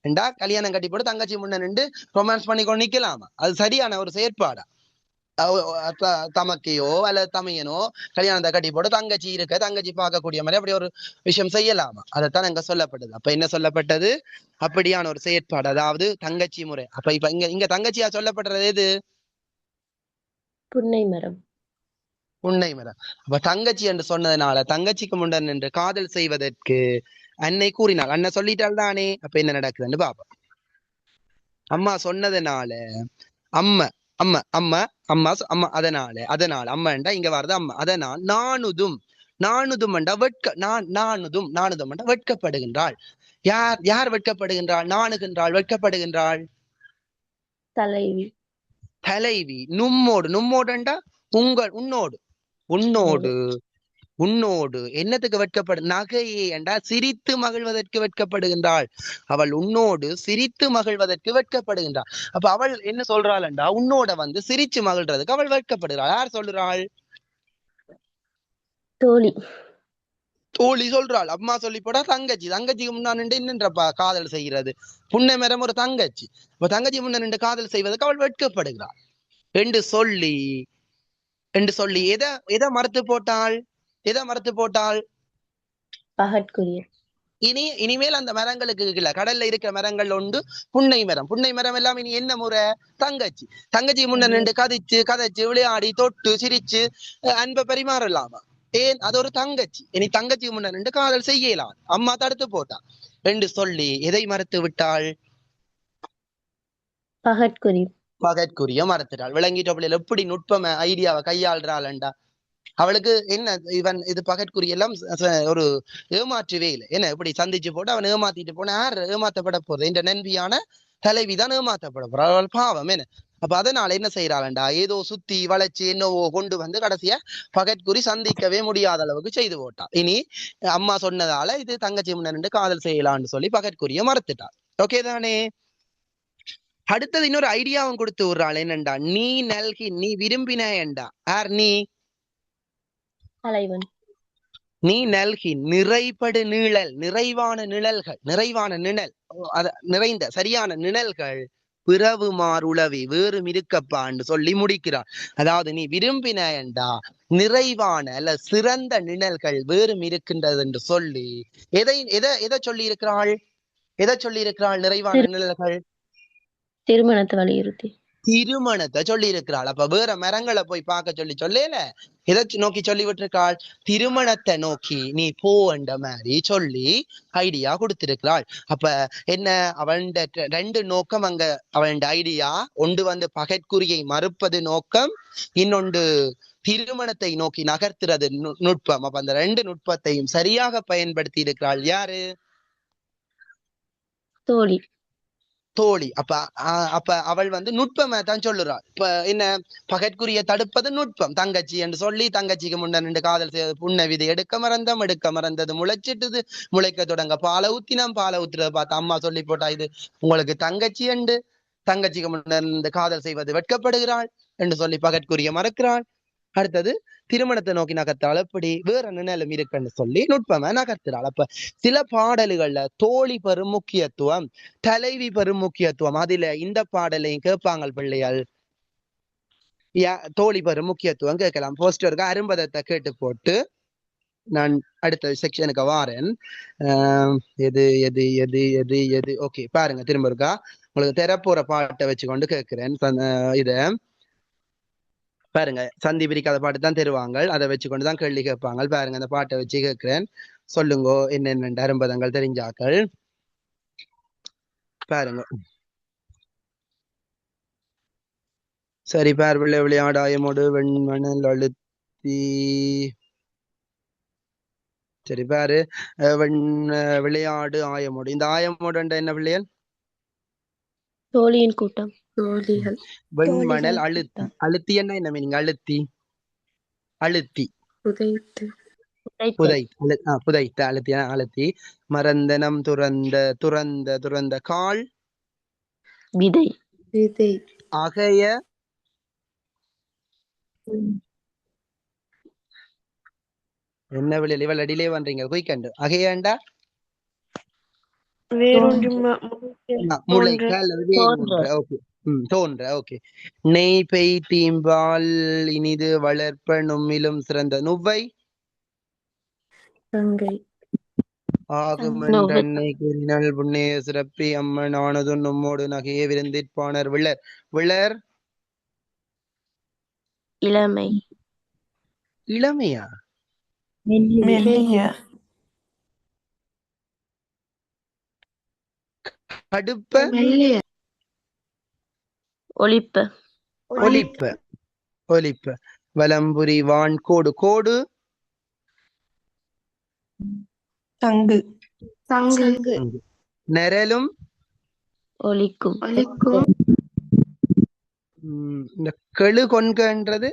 என்றா கல்யாணம் கட்டி போட்டு தங்கச்சி முன்ன நின்று ரொமான்ஸ் பண்ணி கொண்டு நிக்கலாமா? அது சரியான ஒரு செயற்பாடா? தமக்கையோ அல்லது தமையனோ கல்யாணத்தை கட்டி போட்டு தங்கச்சி பார்க்கக்கூடிய மாதிரி அப்படி ஒரு விஷயம் செய்யலாமா? அதைத்தான் அங்க சொல்லப்பட்டது. அப்ப என்ன சொல்லப்பட்டது? அப்படியான ஒரு செயற்பாடு, அதாவது தங்கச்சி முறை. அப்ப இப்ப இங்க தங்கச்சியா சொல்லப்படுறது எது? புன்னை மரம். அப்ப தங்கச்சி என்று சொன்னதுனால தங்கச்சிக்கு முன்னர் நின்று காதல் செய்வதற்கு அன்னை கூறினாள். அண்ணன் சொல்லிட்டாள் தானே? அப்ப என்ன நடக்குதுன்னு பாப்பா. அம்மா சொன்னதுனால அம்மா அம்மா அம்மா அம்மா அம்மா அதனால அம்மாண்டா இங்க வருது அம்மா. அதனால் நானுதும் அண்டா நானுதும் அண்டா வெட்கப்படுகின்றாள். யார் வெட்கப்படுகின்றாள்? நாணுகின்றாள், வெட்கப்படுகின்றாள் தலைவி. நும்மோடுண்டா உன்னோடு என்னத்துக்கு வெட்கப்படு? நகையே என்றா சிரித்து மகிழ்வதற்கு வெட்கப்படுகின்றாள். அவள் உன்னோடு சிரித்து மகிழ்வதற்கு வெட்கப்படுகின்றாள். அப்ப அவள் என்ன சொல்றாள் என்றா, உன்னோட சிரிச்சு மகிழ்றதுக்கு அவள் வெட்கப்படுகிறாள். யார் சொல்றாள்? தோழி சொல்றாள். அம்மா சொல்லி போட்டா தங்கச்சிக்கு முன்னா நின்று என்னன்றப்பா காதல் செய்கிறது? புன்னை மரம் ஒரு தங்கச்சி. அப்ப தங்கச்சி முன்ன நின்று காதல் செய்வதற்கு அவள் வெட்கப்படுகிறாள் என்று சொல்லி எதை மறுத்து போட்டாள்? இனிமேல் அந்த மரங்களுக்கு இல்ல, கடல்ல இருக்கிற மரங்கள் உண்டு புன்னை மரம் எல்லாம் இனி என்ன முறை? தங்கச்சி முன்ன நின்று கதைச்சு விளையாடி தொட்டு சிரிச்சு அன்பை பரிமாறலாமா? ஏன்? அது ஒரு தங்கச்சி. இனி தங்கச்சிக்கு முன்ன நின்று காதல் செய்யலாம். அம்மா தடுத்து போட்டா என்று சொல்லி எதை மறுத்து விட்டாள்? பகற்குரிய மறுத்துட்டாள். விளங்கிட்ட பிள்ளைகள் எப்படி நுட்பம ஐடியாவை கையாளுறாள்டா. அவளுக்கு என்ன இது பகற்குரிய எல்லாம் ஒரு ஏமாற்றவே இல்லை. என்ன இப்படி சந்திச்சு போட்டு அவன் ஏமாத்திட்டு போன யார் ஏமாத்தப்பட போறது? இந்த நன்பியான தலைவிதான் ஏமாத்தப்பட போற. அவள் பாவம் என்ன? அப்ப அதனால என்ன செய்யறாள்டா, ஏதோ சுத்தி வளைச்சு என்னவோ கொண்டு கடைசியா பகற்குறி சந்திக்கவே முடியாத அளவுக்கு செய்து போட்டான். இனி அம்மா சொன்னதால இது தங்கச்சி முன்ன காதல் செய்யலாம்னு சொல்லி பகற்குரிய மறுத்துட்டாள். ஓகே தானே? அடுத்தது இன்னொரு ஐடியாவும் கொடுத்து விடுறாள். என்னண்டா, நீ விரும்பினேண்டா. யார் நீ? நீ நல்கி நிறைபடு நீழல். நிறைவான நிழல், நிறைந்த சரியான நிழல்கள் பிறவுமார் உளவி வேறும் இருக்கப்பான்னு சொல்லி முடிக்கிறார். அதாவது நீ விரும்பின என்றா நிறைவான அல்ல சிறந்த நிழல்கள் வேறும் இருக்கின்றது என்று சொல்லி எதை எதை எதை சொல்லி இருக்கிறாள்? எதை சொல்லி இருக்கிறாள்? நிறைவான நிழல்கள் திருமணத்தை வலியுறுத்தி திருமணத்தை சொல்லி இருக்கிறாள். அப்ப வேற மரங்களை போய் பார்க்க சொல்லல, எதை நோக்கி சொல்லி விட்டுருக்காள்? திருமணத்தை நோக்கி நீ போ என்ற மாதிரி சொல்லி ஐடியா கொடுத்திருக்கிறாள். அப்ப என்ன அவன் ரெண்டு நோக்கம் அங்க அவன் ஐடியா ஒன்று வந்து பகைக்குறியை மறுப்பது நோக்கம், இன்னொன்று திருமணத்தை நோக்கி நகர்த்துறது நுட்பம். அப்ப அந்த ரெண்டு நுட்பத்தையும் சரியாக பயன்படுத்தி இருக்கிறாள் யாரு? தோழி. தோழி. அப்ப அவள் வந்து நுட்பமா தான் சொல்லுறாள். இப்ப என்ன பகற்குரிய தடுப்பது நுட்பம். தங்கச்சி என்று சொல்லி தங்கச்சிக்கு முன்ன ரெண்டு காதல் செய்வது புண்ண விதை எடுக்க மறந்தது முளைச்சிட்டுது, முளைக்க தொடங்க பாலை ஊத்தினம், பாலை ஊத்துறத பார்த்து அம்மா சொல்லி போட்டா இது உங்களுக்கு தங்கச்சி என்று, தங்கச்சிக்கு முன்ன காதல் செய்வது வெட்கப்படுகிறாள் என்று சொல்லி பகற்குரிய மறக்கிறாள். அடுத்தது திருமணத்தை நோக்கி நகர்த்தாள். எப்படி வேற நிழலும் இருக்குன்னு சொல்லி நுட்பமா நகர்த்துறாள். அப்ப சில பாடல்கள்ல தோழி பெரும் முக்கியத்துவம், தலைவி பெரும் முக்கியத்துவம். அதுல இந்த பாடலையும் கேட்பாங்க பிள்ளைகள். தோழி பெரும் முக்கியத்துவம் கேட்கலாம். போஸ்டருக்கு அரும்பதத்தை கேட்டு போட்டு நான் அடுத்த செக்ஷனுக்கு வாரேன். எது எது எது எது எது ஓகே பாருங்க, திரும்ப இருக்கா உங்களுக்கு தெரப்போற பாட்டை வச்சுக்கொண்டு கேட்கிறேன். இத பாருங்க, சந்தி பிரிக்காத பாட்டு தான் தருவாங்க, அதை வச்சுக்கொண்டு தான் கேள்வி கேட்பாங்க. பாருங்க, அந்த பாட்டை வச்சு கேட்கிறேன், சொல்லுங்கோ என்னென்ன அரும்பதங்கள் தெரிஞ்சாக்கள் பாருங்க. சரி, பார் பிள்ளை விளையாடாயமோடு வெண்மணல் அழுத்தி. சரி பாரு, விளையாடு ஆயமோடு. இந்த ஆயமோடு என்ன பிள்ளைகள்? தோழியின் கூட்டம், தோழிகள். வெண்மணல் அழுத்தி. அழுத்தி என்ன மீனிங்? அழுத்தி அழுத்தி புதைத்து புதைத்த அழுத்தி அழுத்தி. மறந்தனம் துறந்த துறந்த துறந்த கால் விதை விதை. அகைய என்ன விளையாடு இவள் அடியிலே பண்றீங்க குயிக்கண்டு. அகையாண்டா முளை தோன்ற. ஓகே. நெய் பெய் தீம்பால் இனிது வளர்ப்ப நும்மிலும் சிறந்த நுவ்வை ஆகுமென்னை கூறினாள் புண்ணே சிறப்பி அம்மன் ஆனதும் நம்மோடு நகையை விருந்திற்பானர். விளர் விளர் இளமை. இளமையா? கடுப்ப ஒளிப்ப ஒலிப்ப ஒலிப்ப. வலம்புரி வான் கோடு கோடு தங்கு தங்கு. நெரலும் ஒலிக்கும். இந்த கெழு கொன்கன்றது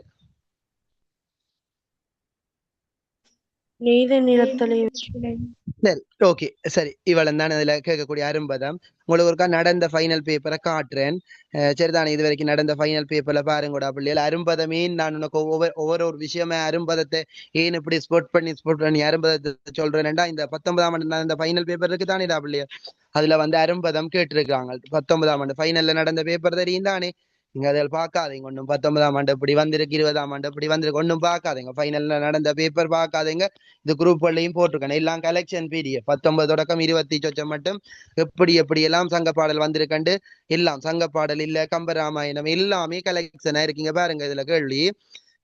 நெய்த நிறத்தலை. சரி, ஓகே, சரி. இவளம் தான் இதுல கேட்கக்கூடிய அரும்பதம். உங்களுக்கு ஒருக்கா நடந்த ஃபைனல் பேப்பரை காட்டுறேன். சரிதானே? இது வரைக்கும் நடந்த ஃபைனல் பேப்பர்ல பாருங்கூடா பிள்ளைகள். அரும்பதமே நான் உனக்கு ஒவ்வொரு ஒரு விஷயமே அரும்பதத்தை ஏன் இப்படி ஸ்போர்ட் பண்ணி அரும்பதத்தை சொல்றேன்டா. இந்த 19ஆம் ஆண்டு நடந்த ஃபைனல் பேப்பர் இருக்கு தானேடா பிள்ளைகள், அதுல வந்து அரும்பதம் கேட்டிருக்காங்க. 19ஆம் ஆண்டு ஃபைனல்ல நடந்த பேப்பர் தெரியும் தானே? நீங்க அதில் பார்க்காதீங்க ஒன்றும். 19ஆம் ஆண்டு இப்படி வந்திருக்கு, 20ஆம் ஆண்டு இப்படி வந்திருக்கு, ஒன்றும் பார்க்காதீங்க. ஃபைனல்ல நடந்த பேப்பர் பார்க்காதீங்க. இது குரூப்லையும் போட்டிருக்கேன். எல்லாம் கலெக்ஷன் பீரியட் 19 தொடக்கம் 20 சொச்சம் மட்டும் எப்படி எல்லாம் சங்க பாடல் வந்திருக்கண்டு எல்லாம். சங்க பாடல் இல்ல, கம்பராமாயணம் எல்லாமே கலெக்ஷனா இருக்கீங்க பாருங்க. இதுல கேள்வி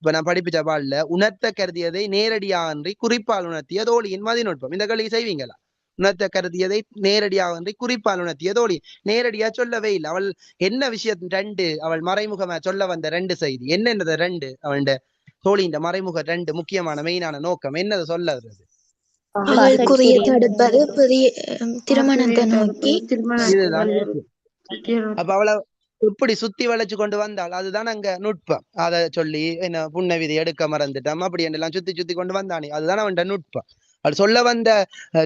இப்ப நான் படிப்பிச்ச பாடல உணர்த்த கருதியதை நேரடியாகன்றி குறிப்பால் உணர்த்திய தோழியின் மதிநுட்பம். இந்த கேள்வி செய்வீங்களா? உணர்த்த கருதியதை நேரடியாக குறிப்பால் உணர்த்திய தோழி. நேரடியா சொல்லவே இல்லை. அவள் என்ன விஷயம் ரெண்டு, அவள் மறைமுகமா சொல்ல வந்த ரெண்டு செய்தி என்னென்னது? ரெண்டு அவள் தோழியின் மறைமுக ரெண்டு முக்கியமான மெயினான நோக்கம் என்னது சொல்ல வருது? அவளுக்குரிய தடுப்பது திருமணத்தை நோக்கி. இதுதான். அப்ப அவளை இப்படி சுத்தி வளைச்சு கொண்டு வந்தாள். அதுதான் அங்க நுட்பம். அதை சொல்லி என்ன புண்ண விதி எடுக்க மறந்துட்டோம் அப்படி எல்லாம் சுத்தி கொண்டு வந்தானே, அதுதான் அவன் நுட்பம். அவள் சொல்ல வந்த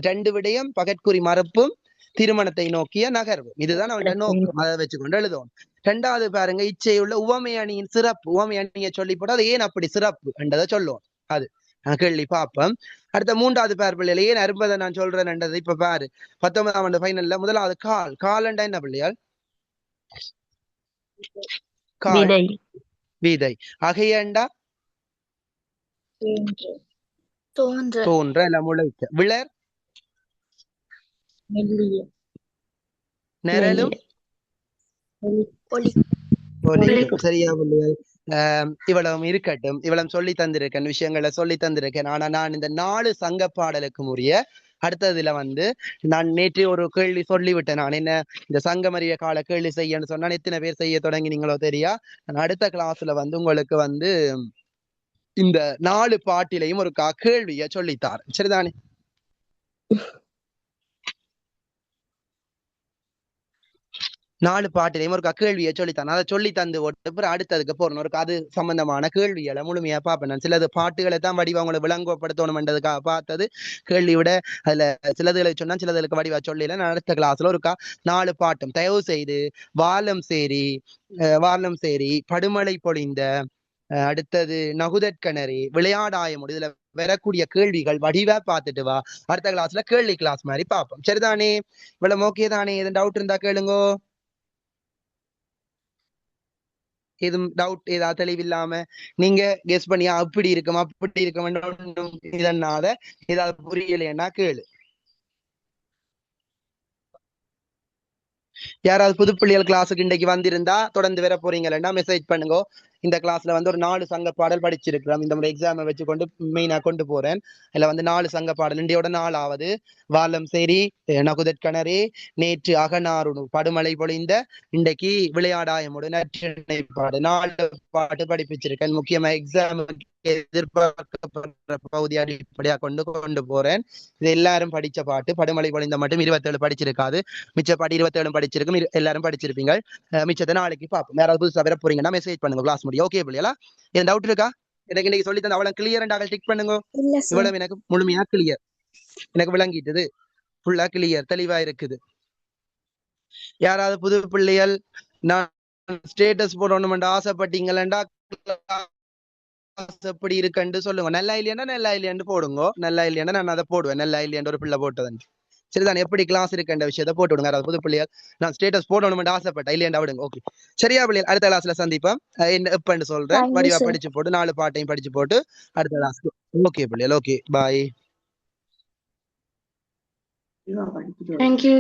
ரெண்டு விடயம் பகற்குறி மறுப்பும் திருமணத்தை நோக்கிய நகர்வு. இதுதான் அவன் நோக்கம். அதை வச்சுக்கொண்டு எழுதுவோம். ரெண்டாவது பாருங்க, இச்சையுள்ள உவமை அணியின் சிறப்பு. உவமை அணியை சொல்லி போட்டு அது ஏன் அப்படி சிறப்பு என்றதை சொல்லுவோம். அது கேள்வி பார்ப்போம். அடுத்த மூன்றாவது பேர் பிள்ளைகள் ஏன் அரும்பதை நான் சொல்றேன்ன்றது இப்ப பாரு. 19ஆம் ஆண்டு ஃபைனல்ல முதலாவது கால். காலண்டா என்ன பிள்ளையால்? காய் விதை விதை. அகையண்டா தோன்ற தோன்ற இல்ல முளைக்க. விளர் நெரலும் ஒளி ஒலிக்கும். சரியா பிள்ளைகள்? இவ்வளவு இருக்கட்டும். இவ்வளவு சொல்லி தந்திருக்கேன், விஷயங்களை சொல்லி தந்திருக்கேன். ஆனா நான் இந்த 4 சங்க பாடலுக்கு உரிய அடுத்ததுல நான் நேற்று ஒரு கேள்வி சொல்லிவிட்டேன். நான் என்ன இந்த சங்கமறிய கால கேள்வி செய்யன்னு சொன்னா எத்தனை பேர் செய்ய தொடங்கினீங்களோ தெரியா. நான் அடுத்த கிளாஸ்ல உங்களுக்கு இந்த 4 பாட்டிலையும் ஒரு கேள்விய சொல்லித்தார். சரிதானே? நாலு பாட்டிலையும் ஒரு கேள்வியை சொல்லித்தான். அதை சொல்லி தந்து போட்டு அடுத்ததுக்கு போறணும். ஒரு அது சம்பந்தமான கேள்விகளை முழுமையா பார்ப்பேன். நான் சிலது பாட்டுகளை தான் வடிவா அவங்களை விளங்கப்படுத்தணும்ன்றதுக்காக பார்த்தது. கேள்வி விட அதுல சிலதுகளை சொன்னா சிலதுக்கு வடிவா சொல்லல. நான் அடுத்த கிளாஸ்ல ஒரு 4 பாட்டும் தயவு செய்து வாலம் சேரி படுமலை பொழிந்த அடுத்தது நகுதற்கணரி விளையாடாயம் இதுல வரக்கூடிய கேள்விகள் வடிவா பார்த்துட்டு வா. அடுத்த கிளாஸ்ல கேள்வி கிளாஸ் மாதிரி பார்ப்போம். சரிதானே? இவ்வளவு ஓகே தானே? எதுவும் டவுட் இருந்தா கேளுங்கோ. எதுவும் டவுட் ஏதாவது தெளிவில்லாம நீங்க கெஸ் பண்ணியா அப்படி இருக்கும் இதனால ஏதாவது புரியலைன்னா கேளு. யாராவது புதுப்பிள்ளைகள் கிளாஸுக்கு இன்றைக்கு வந்திருந்தா தொடர்ந்து வர போறீங்களா மெசேஜ் பண்ணுங்க. இந்த கிளாஸ்ல ஒரு 4 சங்க பாடல் படிச்சிருக்கிறோம். இந்த முறை எக்ஸாமை வச்சு மெயினா கொண்டு போறேன். இதுல 4 சங்க பாடல். இன்றையோட 4வது வாலம் சேரி நகுதற்கணரே நேற்று அகனாருணு படுமலை பொழிந்த இன்றைக்கு விளையாடாயமுடன் பாடு 4 பாட்டு படிப்பிச்சிருக்கேன். முக்கியமா எக்ஸாம் எதிர்பார்க்கப்படுற பகுதி அடிப்படையா கொண்டு போறேன். இது எல்லாரும் படிச்ச பாட்டு. படுமலை பொழிந்த மட்டும் 27 படிச்சிருக்காது. மிச்ச பாட்டு 27 படிச்சிருக்கும். எல்லாரும் படிச்சிருப்பீங்க. மிச்சத்தை நாளைக்கு பார்ப்போம். யாராவது புதுசா வர போறீங்கன்னா மெசேஜ் பண்ணுங்க. கிளாஸ் முடியும். ஓகே பிள்ளையா? என் டவுட் இருக்கா? எனக்கு இன்னைக்கு சொல்லி தந்த அவ்வளவு கிளியர் டிக் பண்ணுங்க. இவ்வளவு எனக்கு முழுமையா கிளியர். எனக்கு விளங்கிட்டது. ஃபுல்லா கிளியர், தெளிவா இருக்குது. யாராவது புது பிள்ளைகள் நான் ஸ்டேட்டஸ் போடணும் ஆசைப்பட்டீங்களா எப்படி இருக்குன்னு சொல்லுங்க. நல்லா இல்லையான்னு போடுங்க. நல்லா இல்லையானா நான் அதை போடுவேன். நல்லா இல்லையான்னு ஒரு பிள்ளை போட்டதன். சரிதான்? எப்படி கிளாஸ் இருக்குன்ற விஷயத்த போட்டு விடுங்க. யாராவது புது பிள்ளைகள் நான் ஸ்டேட்டஸ் போடணும்னு ஆசைப்பட்டேன் இல்லையா விடுங்க. ஓகே சரியா பிள்ளைகள்? அடுத்த கிளாஸ்ல சந்திப்போம். எப்பன்னு சொல்றேன். வடிவா படிச்சு போட்டு 4 பாட்டையும் படிச்சு போட்டு அடுத்த கிளாஸ்க்கு. ஓகே பிள்ளைகள்? Okay bye. Thank you.